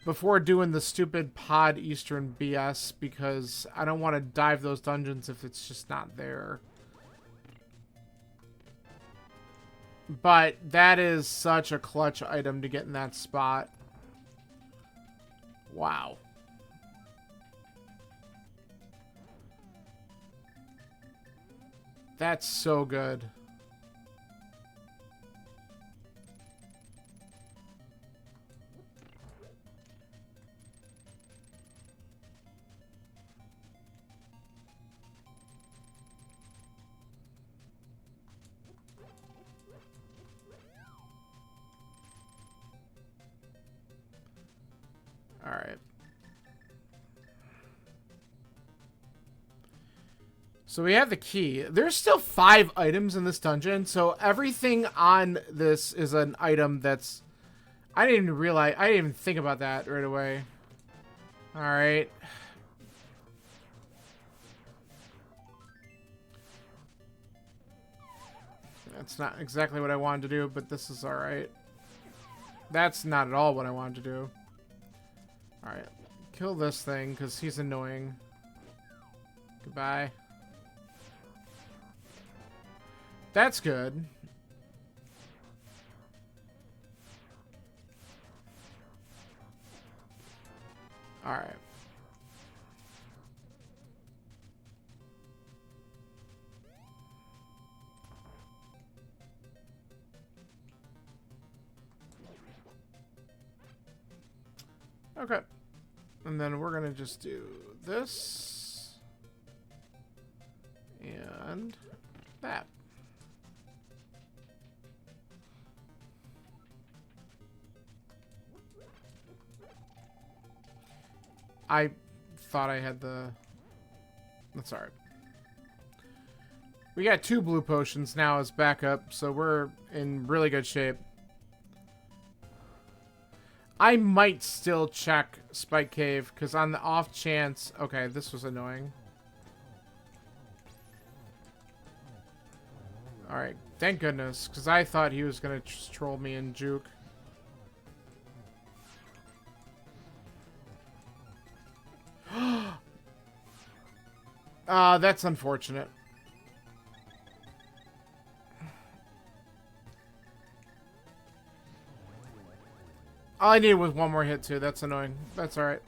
before doing the stupid Pod Eastern BS, because I don't want to dive those dungeons if it's just not there. But that is such a clutch item to get in that spot. Wow. That's so good. All right. So we have the key. There's still 5 items in this dungeon, so everything on this is an item that's... I didn't even realize... I didn't even think about that right away. All right. That's not exactly what I wanted to do, but this is all right. That's not at all what I wanted to do. All right. Kill this thing, because he's annoying. Goodbye. That's good. All right. Okay. And then we're going to just do this. And that. I thought I had the... That's alright. We got 2 blue potions now as backup, so we're in really good shape. I might still check Spike Cave, because on the off chance... Okay, this was annoying. Alright, thank goodness, because I thought he was going to troll me and juke. That's unfortunate. All I needed was one more hit, too. That's annoying. That's alright.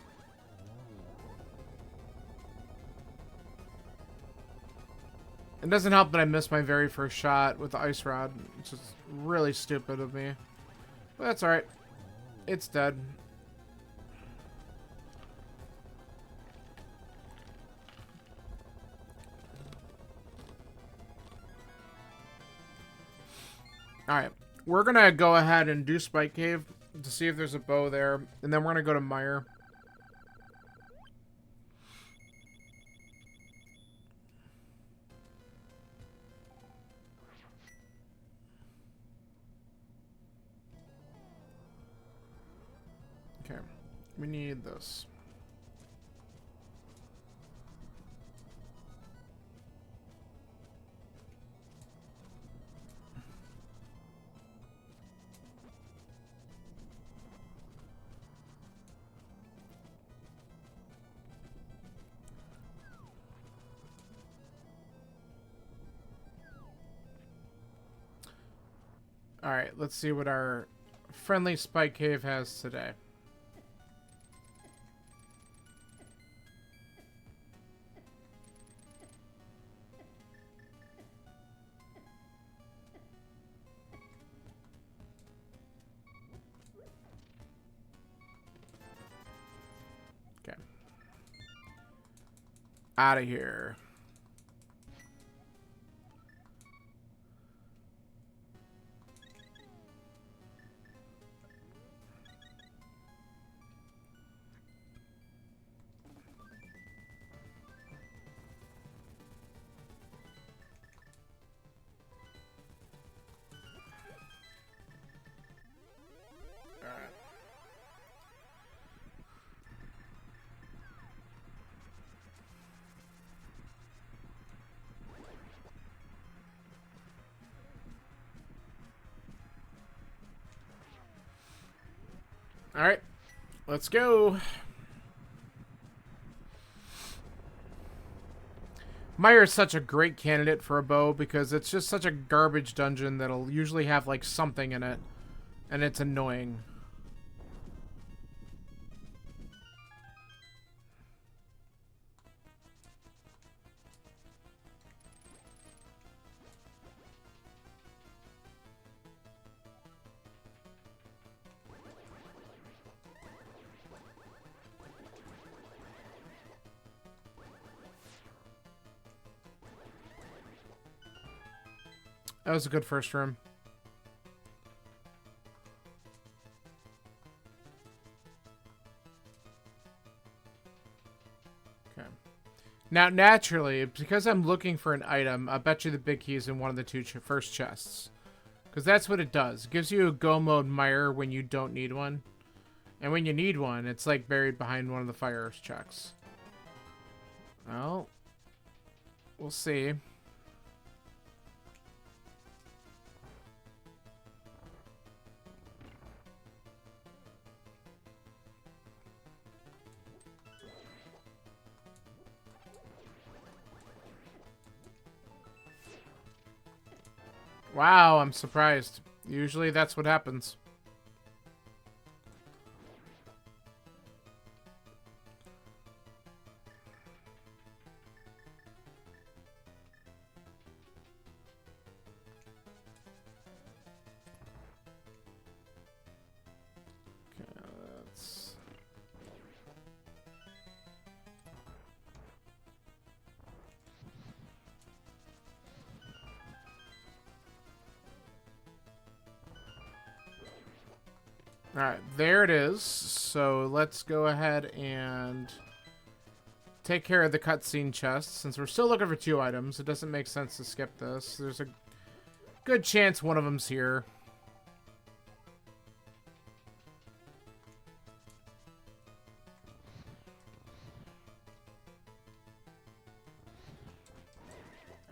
It doesn't help that I missed my very first shot with the ice rod. It's just really stupid of me. But that's alright. It's dead. Alright. We're gonna go ahead and do Spike Cave to see if there's a bow there. And then we're gonna go to Mire. Okay. We need this. Alright, let's see what our friendly spike cave has today. Okay. Out of here. Alright, let's go. Mire is such a great candidate for a bow because it's just such a garbage dungeon that'll usually have like something in it, and it's annoying. That was a good first room. Okay. Now, naturally, because I'm looking for an item, I bet you the big key is in one of the two first chests. Because that's what it does. It gives you a go mode mire when you don't need one. And when you need one, it's like buried behind one of the fire checks. Well, we'll see. Wow, I'm surprised. Usually that's what happens. Okay, let's... Alright, there it is. So let's go ahead and take care of the cutscene chest. Since we're still looking for 2 items, it doesn't make sense to skip this. There's a good chance one of them's here.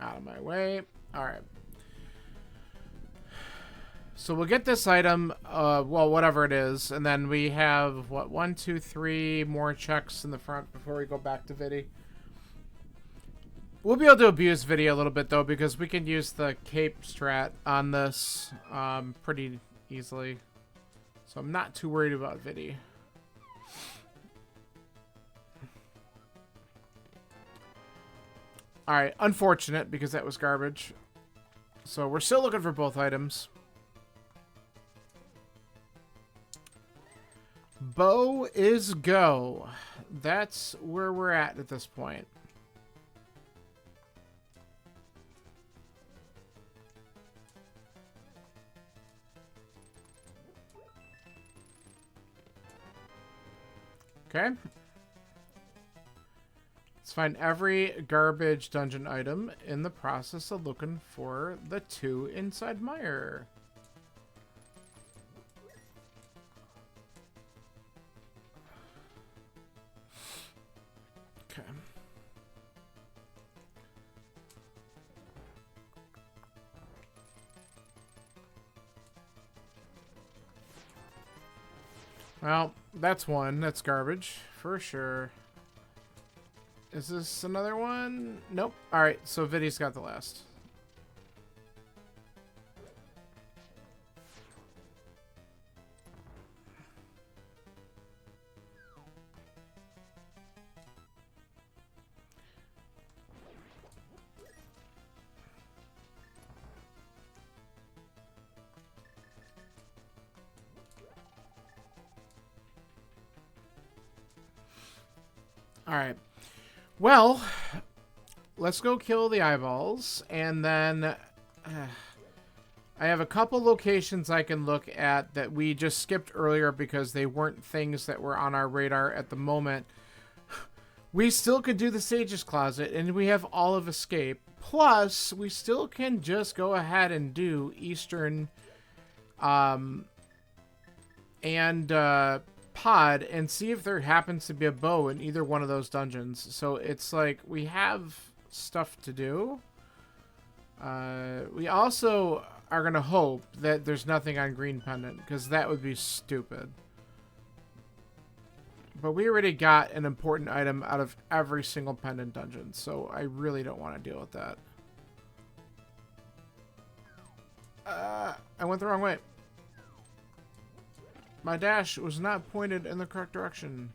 Out of my way. Alright. So we'll get this item, well, whatever it is, and then we have, what, 1, 2, 3 more checks in the front before we go back to Viddy. We'll be able to abuse Viddy a little bit, though, because we can use the cape strat on this pretty easily. So I'm not too worried about Viddy. Alright, unfortunate, because that was garbage. So we're still looking for both items. Bow is go. That's where we're at this point. Okay. Let's find every garbage dungeon item in the process of looking for the 2 inside mire. Okay. Well, that's one. That's garbage, for sure. Is this another one? Nope. Alright, so Viddy's got the last. Alright. Well, let's go kill the eyeballs, and then I have a couple locations I can look at that we just skipped earlier because they weren't things that were on our radar at the moment. We still could do the Sage's Closet, and we have all of Escape. Plus, we still can just go ahead and do Eastern and Pod and see if there happens to be a bow in either one of those dungeons. So it's like we have stuff to do. We also are going to hope that there's nothing on Green Pendant, because that would be stupid. But we already got an important item out of every single pendant dungeon, so I really don't want to deal with that. I went the wrong way. My dash was not pointed in the correct direction.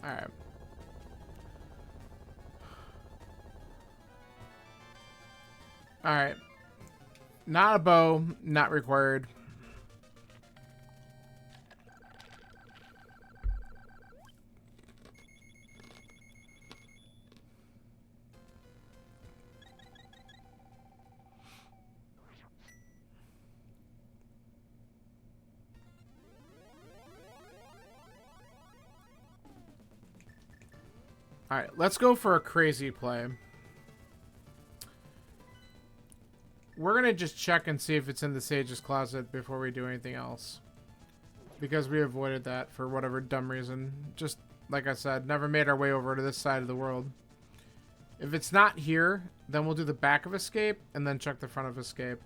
Alright. Alright. Not a bow, not required. Alright, let's go for a crazy play. We're going to just check and see if it's in the Sage's Closet before we do anything else. Because we avoided that for whatever dumb reason. Just, like I said, never made our way over to this side of the world. If it's not here, then we'll do the back of Escape and then check the front of Escape.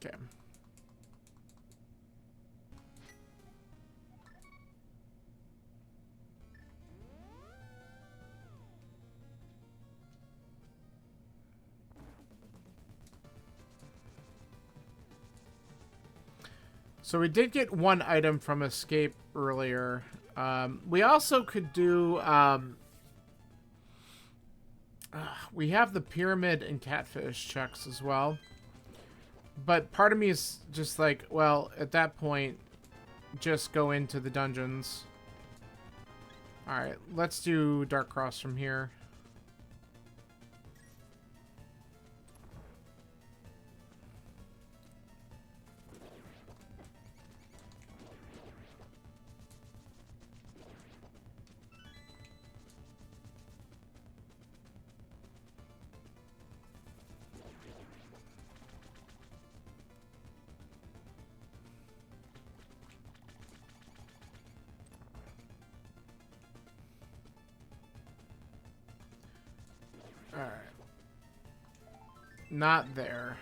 Okay. So we did get one item from Escape earlier. We also could do... we have the Pyramid and Catfish checks as well. But part of me is just like, well, at that point, just go into the dungeons. Alright, let's do Dark Cross from here. Alright. Not there.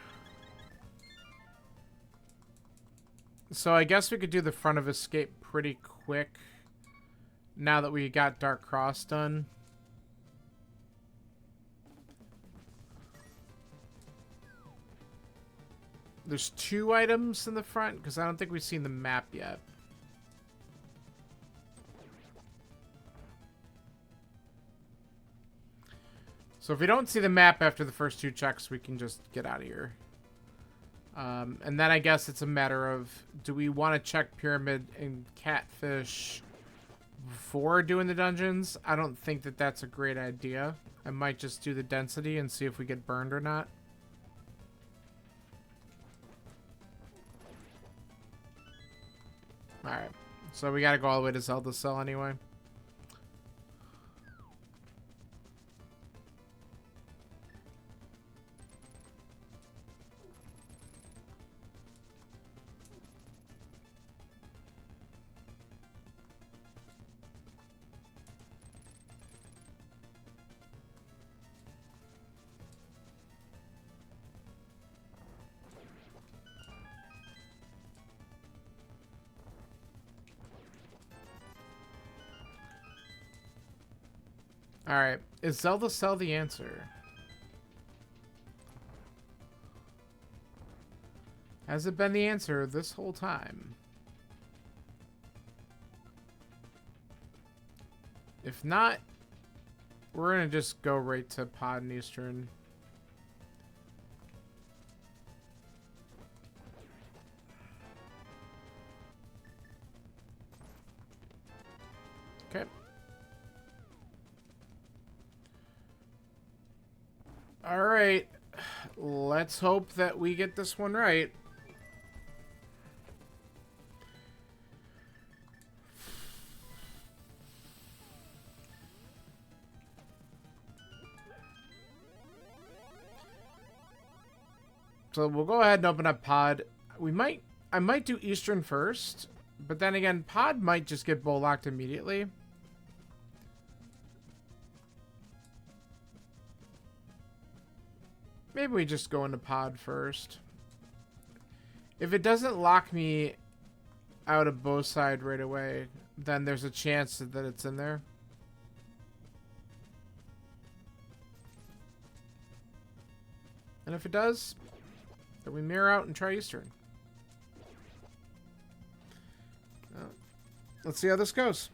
So I guess we could do the front of Escape pretty quick. Now that we got Dark Cross done. There's 2 items in the front, because I don't think we've seen the map yet. So if we don't see the map after the first 2 checks, we can just get out of here. And then I guess it's a matter of, do we want to check Pyramid and Catfish before doing the dungeons? I don't think that that's a great idea. I might just do the density and see if we get burned or not. Alright, so we gotta go all the way to Zelda Cell anyway. Alright. Is Zelda Cell the answer? Has it been the answer this whole time? If not, we're gonna just go right to Pod and Eastern. Okay. Alright. Let's hope that we get this one right. So we'll go ahead and open up Pod. I might do Eastern first, but then again, Pod might just get bow locked immediately. Maybe we just go into Pod first. If it doesn't lock me out of bow side right away, then there's a chance that it's in there. And if it does, then we mirror out and try Eastern. Let's see how this goes.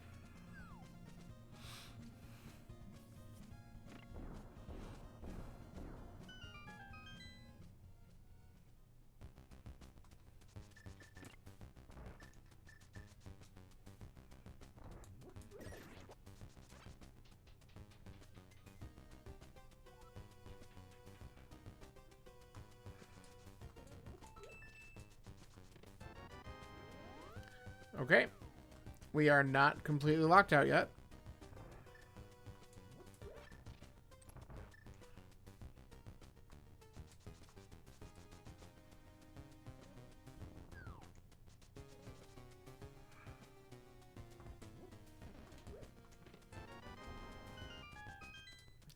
Okay. We are not completely locked out yet.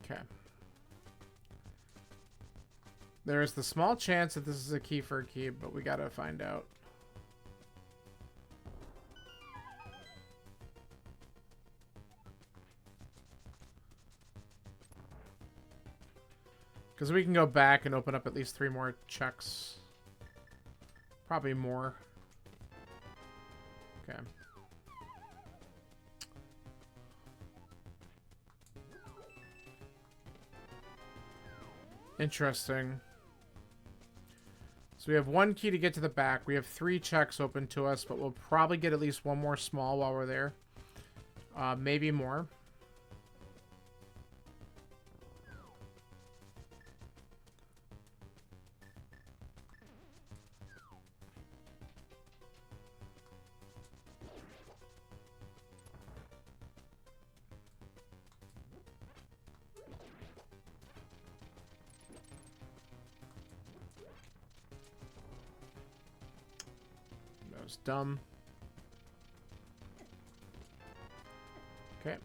Okay. There is the small chance that this is a key for a key, but we gotta find out. Because we can go back and open up at least 3 more checks. Probably more. Okay. Interesting. So we have 1 key to get to the back. We have 3 checks open to us, but we'll probably get at least 1 more small while we're there. Maybe more. That was dumb. Okay.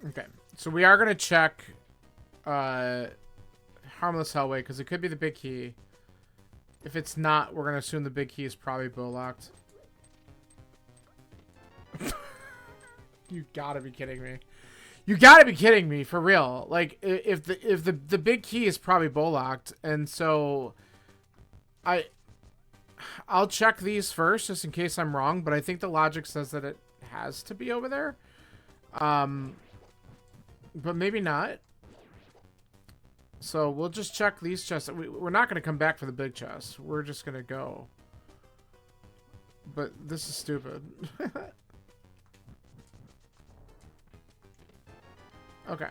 Okay, so we are going to check Harmless Hellway, because it could be the big key. If it's not, we're going to assume the big key is probably bow locked. You gotta be kidding me. You gotta be kidding me, for real. Like, if the big key is probably bow locked, and so I'll check these first just in case I'm wrong, but I think the logic says that it has to be over there. But maybe not. So we'll just check these chests. We're not going to come back for the big chest. We're just going to go. But this is stupid. Okay.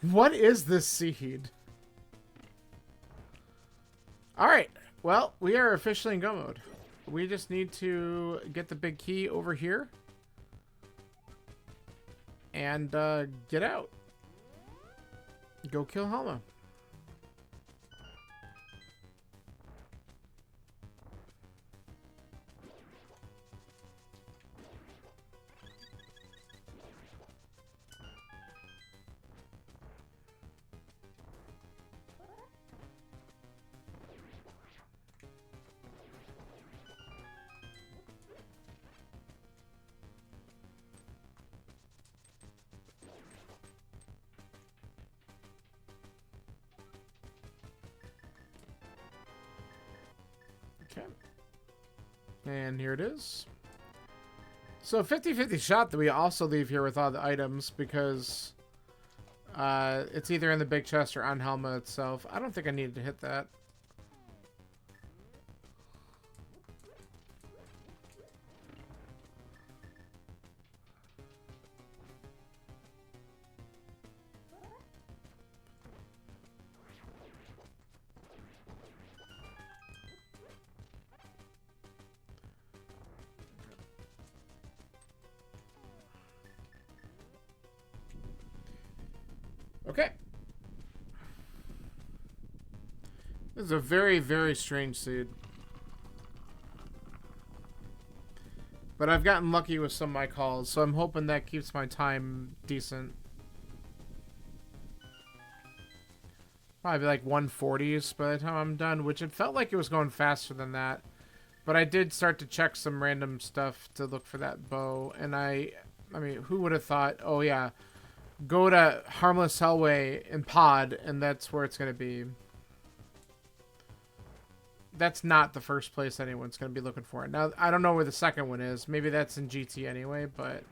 What is this seed? Alright. Well, we are officially in go mode. We just need to get the big key over here. And get out. Go kill Halma. Okay. And here it is. So 50-50 shot that we also leave here with all the items because it's either in the big chest or on Helma itself. I don't think I needed to hit that. Okay. This is a very, very strange seed. But I've gotten lucky with some of my calls, so I'm hoping that keeps my time decent. Probably like 140s by the time I'm done, which it felt like it was going faster than that. But I did start to check some random stuff to look for that bow, and I mean, who would have thought, oh yeah, go to Harmless Hellway and Pod, and that's where it's going to be. That's not the first place anyone's going to be looking for it. Now, I don't know where the second one is. Maybe that's in GT anyway, but...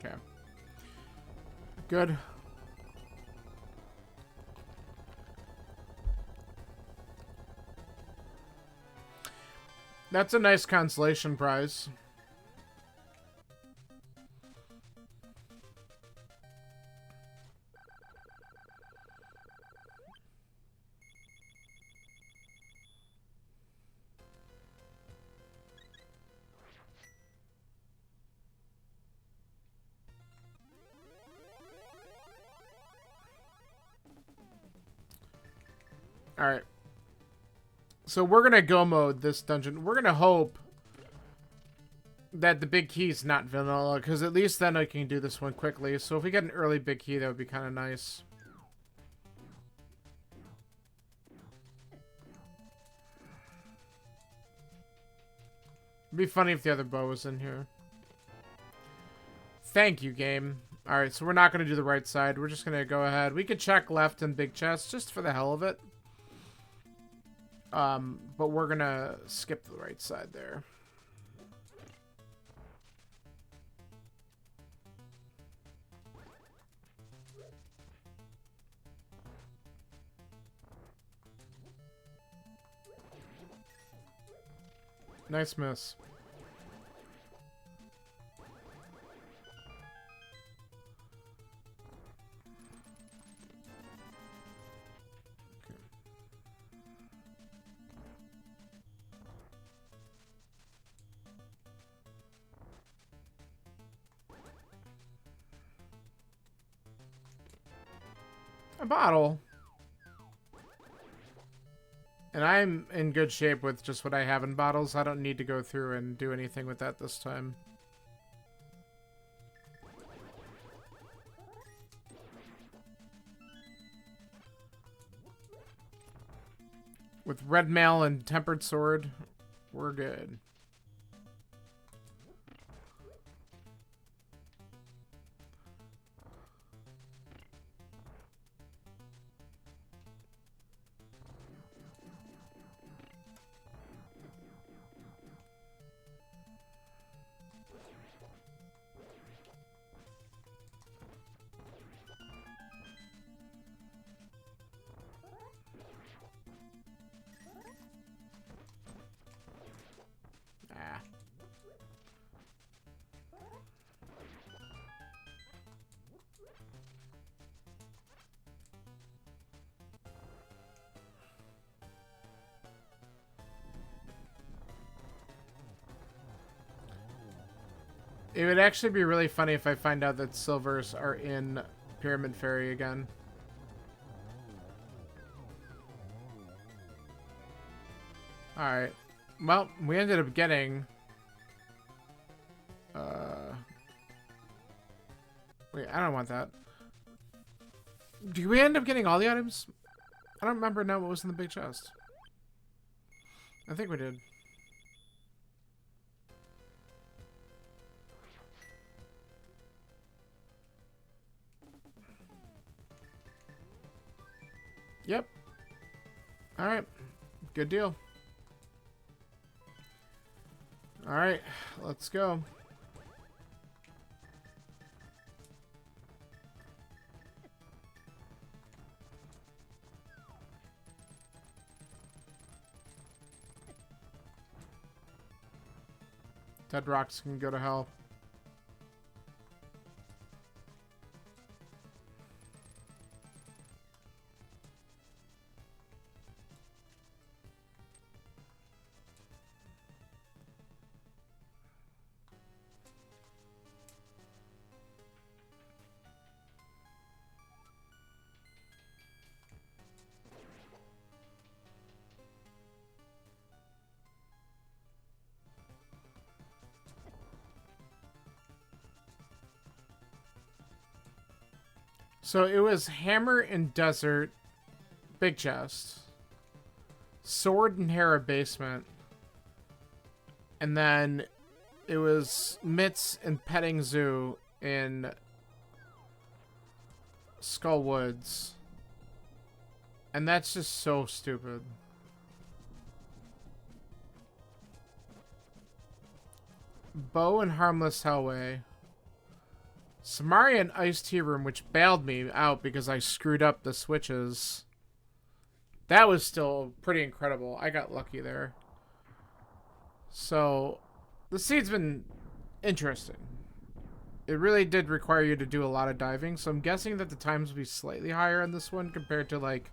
Okay. Good. That's a nice consolation prize. Alright. So we're going to go mode this dungeon. We're going to hope that the big key is not vanilla, because at least then I can do this one quickly. So if we get an early big key, that would be kind of nice. It'd be funny if the other bow was in here. Thank you, game. Alright, so we're not going to do the right side. We're just going to go ahead. We could check left and big chest just for the hell of it. But we're going to skip the right side there. Nice miss. A bottle. And I'm in good shape with just what I have in bottles. I don't need to go through and do anything with that this time. With red mail and tempered sword, we're good. It would actually be really funny if I find out that silvers are in Pyramid Fairy again. Alright. Well, we ended up getting... Wait, I don't want that. Did we end up getting all the items? I don't remember now what was in the big chest. I think we did. Yep. Alright. Good deal. Alright, let's go. Dead rocks can go to hell. So it was hammer in desert, big chest, sword in Hera basement, and then it was mitts and petting zoo in Skull Woods, and that's just so stupid. Bow and harmless Hellway. Samarian Ice Tea Room, which bailed me out because I screwed up the switches. That was still pretty incredible. I got lucky there. So, the seed's been interesting. It really did require you to do a lot of diving, so I'm guessing that the times will be slightly higher on this one compared to, like,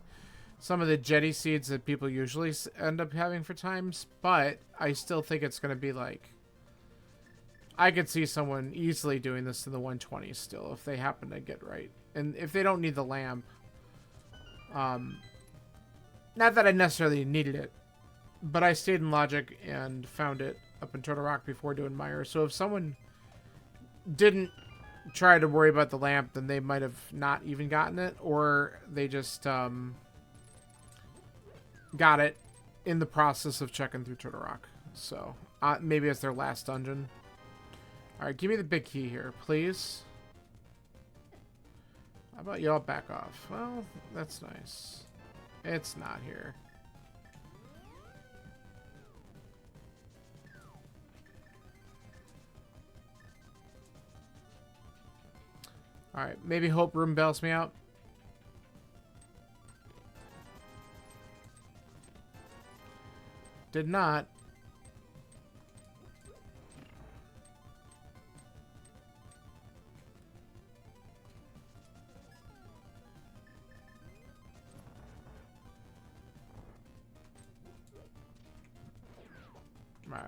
some of the jetty seeds that people usually end up having for times, but I still think it's going to be, like... I could see someone easily doing this in the 120s still if they happen to get right. And if they don't need the lamp. Not that I necessarily needed it, but I stayed in Logic and found it up in Turtle Rock before doing Mire. So if someone didn't try to worry about the lamp, then they might have not even gotten it, or they just got it in the process of checking through Turtle Rock. So maybe it's their last dungeon. Alright, give me the big key here, please. How about y'all back off? Well, that's nice. It's not here. Alright, maybe Hope Room bails me out. Did not. Right.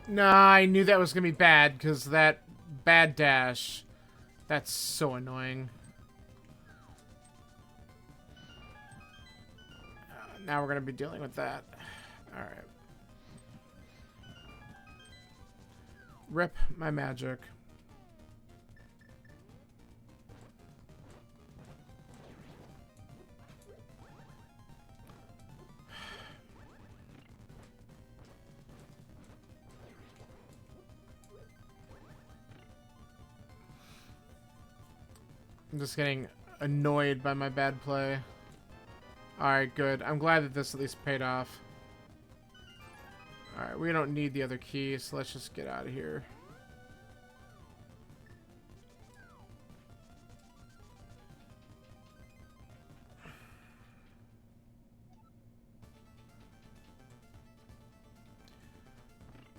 Nah, I knew that was gonna be bad because that bad dash, that's so annoying. Now we're gonna be dealing with that. All right. Rip my magic. I'm just getting annoyed by my bad play. Alright, good. I'm glad that this at least paid off. Alright, we don't need the other key, so let's just get out of here.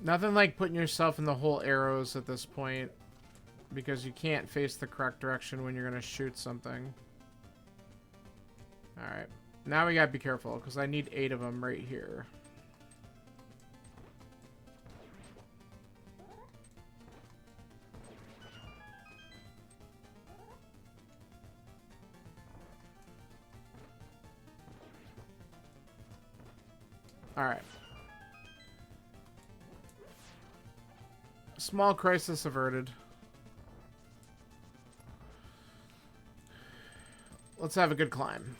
Nothing like putting yourself in the whole arrows at this point, because you can't face the correct direction when you're going to shoot something. Alright. Now we gotta be careful, because I need 8 of them right here. Alright. Small crisis averted. Let's have a good climb.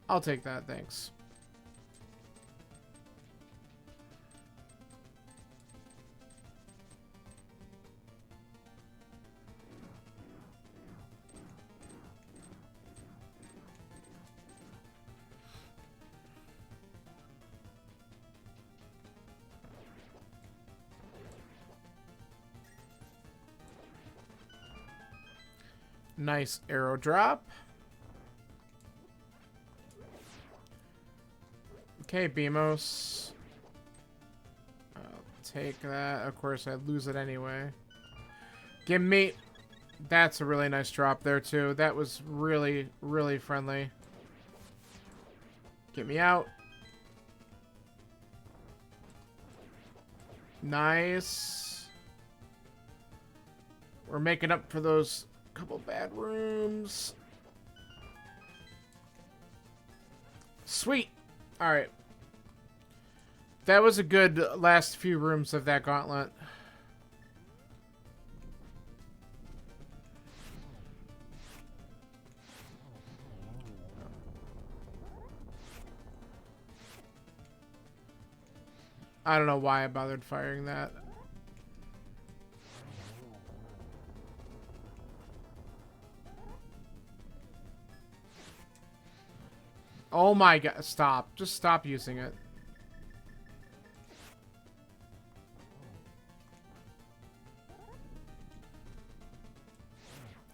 I'll take that, thanks. Nice arrow drop. Okay, Beamos. I'll take that. Of course, I lose it anyway. Give me... That's a really nice drop there, too. That was really, really friendly. Get me out. Nice. We're making up for those couple bad rooms. Sweet. All right. That was a good last few rooms of that gauntlet. I don't know why I bothered firing that. Oh my god, stop. Just stop using it.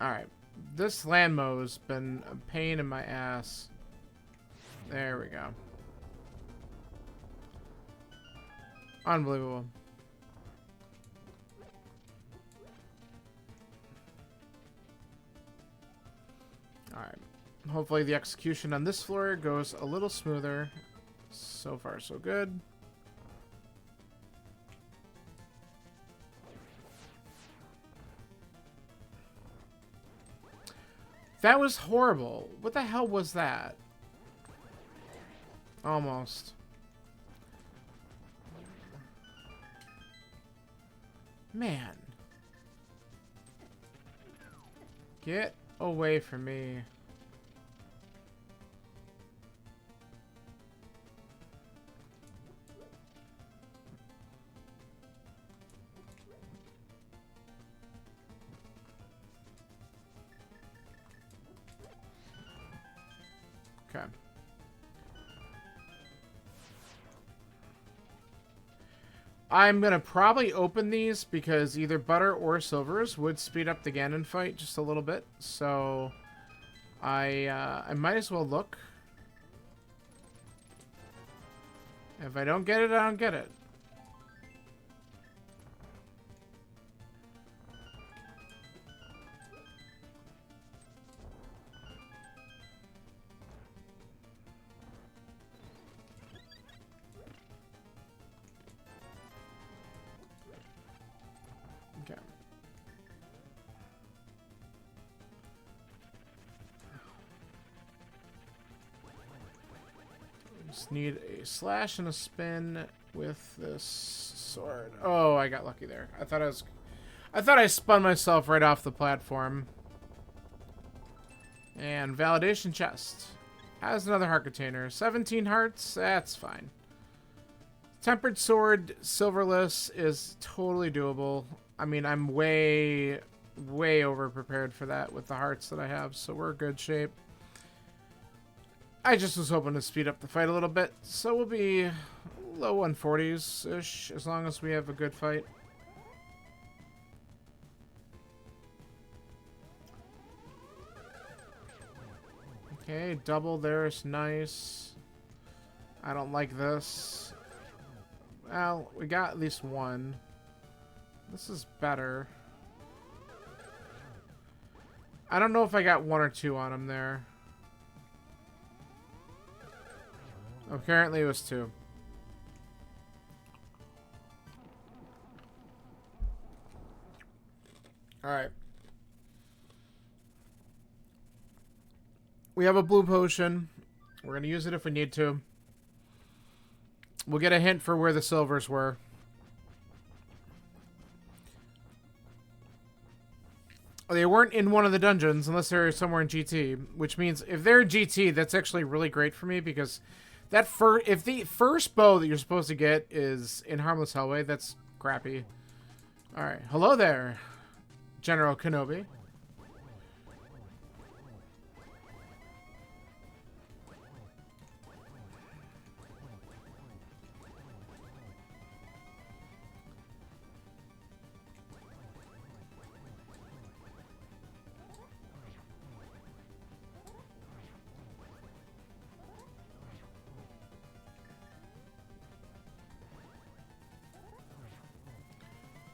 Alright. This landmo's been a pain in my ass. There we go. Unbelievable. Alright. Hopefully the execution on this floor goes a little smoother. So far, so good. That was horrible. What the hell was that? Almost. Man. Get away from me. Okay. I'm going to probably open these because either butter or silvers would speed up the Ganon fight just a little bit. So I might as well look. If I don't get it, I don't get it. Okay. Just need a slash and a spin with this sword. Oh, I got lucky there. I thought I spun myself right off the platform. And validation chest. Has another heart container. 17 hearts, that's fine. Tempered sword, silverless is totally doable. I mean, I'm way over prepared for that with the hearts that I have, so we're in good shape. I just was hoping to speed up the fight a little bit, so we'll be low 140s-ish as long as we have a good fight. Okay, double there is nice. I don't like this. Well, we got at least one. This is better. I don't know if I got one or two on him there. Apparently it was two. Alright. We have a blue potion. We're going to use it if we need to. We'll get a hint for where the silvers were. They weren't in one of the dungeons unless they're somewhere in GT, which means if they're in GT, that's actually really great for me because that if the first bow that you're supposed to get is in Harmless Hellway, that's crappy. All right, hello there, General Kenobi.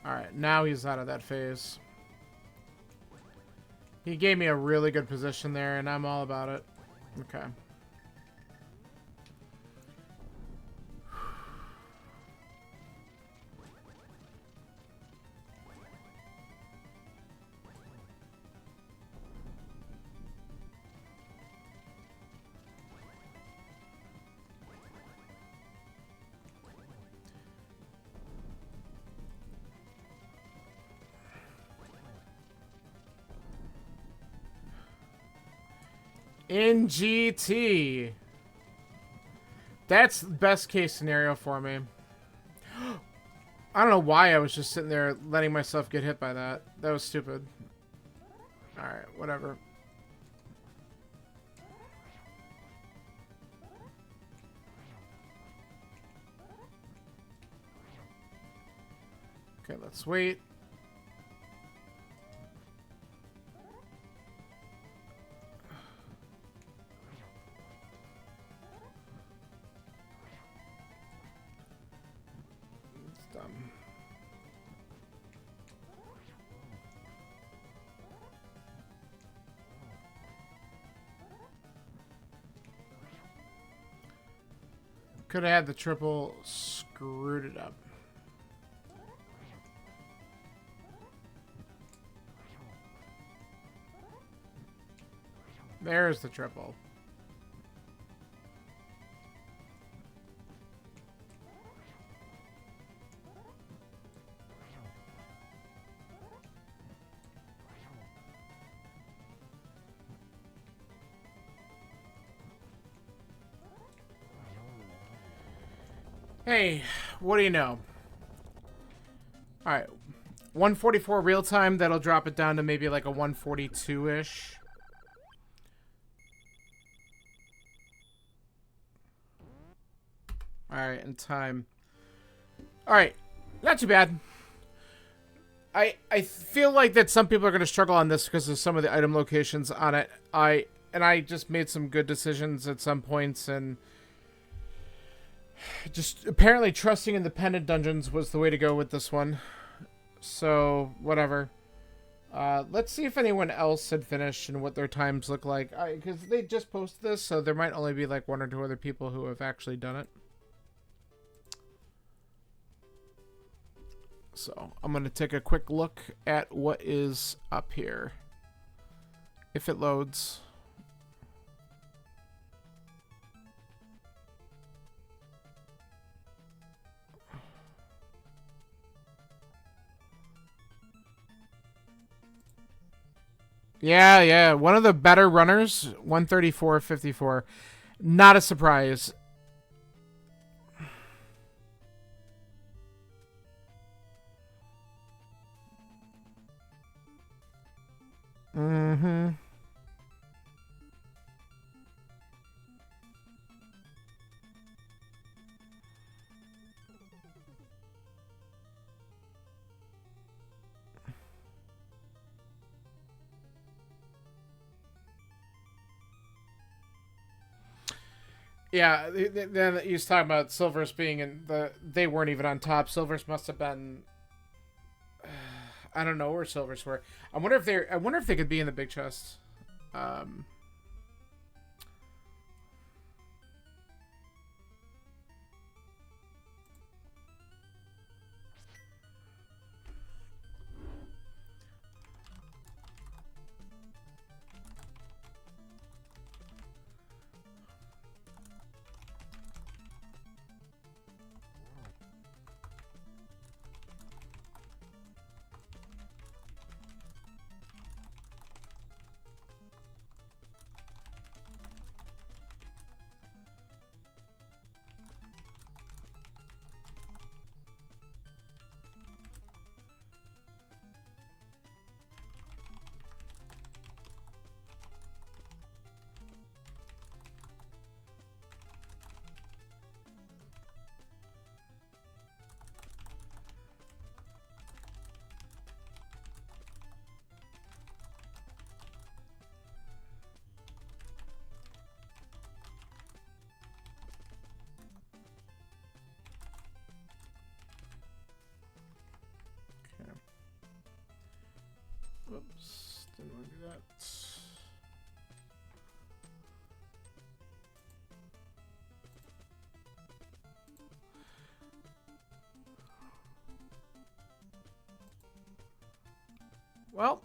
Alright, now he's out of that phase. He gave me a really good position there, and I'm all about it. Okay. In GT. That's the best case scenario for me. I don't know why I was just sitting there letting myself get hit by that. That was stupid. Alright, whatever. Okay, let's wait. Could have had the triple, screwed it up. There's the triple. Hey, what do you know? Alright, 144 real time, that'll drop it down to maybe like a 142-ish. Alright, and time. Alright, not too bad. I feel like that some people are going to struggle on this because of some of the item locations on it. I just made some good decisions at some points, and just apparently trusting independent dungeons was the way to go with this one. So, whatever. Let's see if anyone else had finished and what their times look like. Because they just posted this, so there might only be like one or two other people who have actually done it. So, I'm going to take a quick look at what is up here. If it loads. Yeah. One of the better runners, 134.54. Not a surprise. Mm-hmm. Yeah, then he was talking about silvers being in the. They weren't even on top. Silvers must have been. I don't know where silvers were. I wonder if they. I wonder if they could be in the big chest. Um, okay. Whoops, didn't want to do that. Well,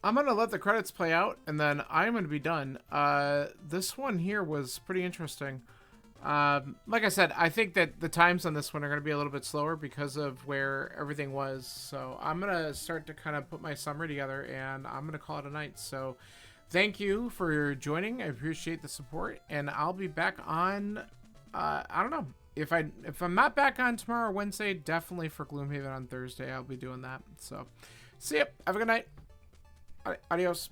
I'm gonna let the credits play out, and then I'm gonna be done. This one here was pretty interesting. Like I said, I think that the times on this one are gonna be a little bit slower because of where everything was. So I'm gonna start to kind of put my summary together, and I'm gonna call it a night. So thank you for joining. I appreciate the support, and I'll be back on. I don't know if I'm not back on tomorrow or Wednesday. Definitely for Gloomhaven on Thursday. I'll be doing that. So see ya. Have a good night. Adios.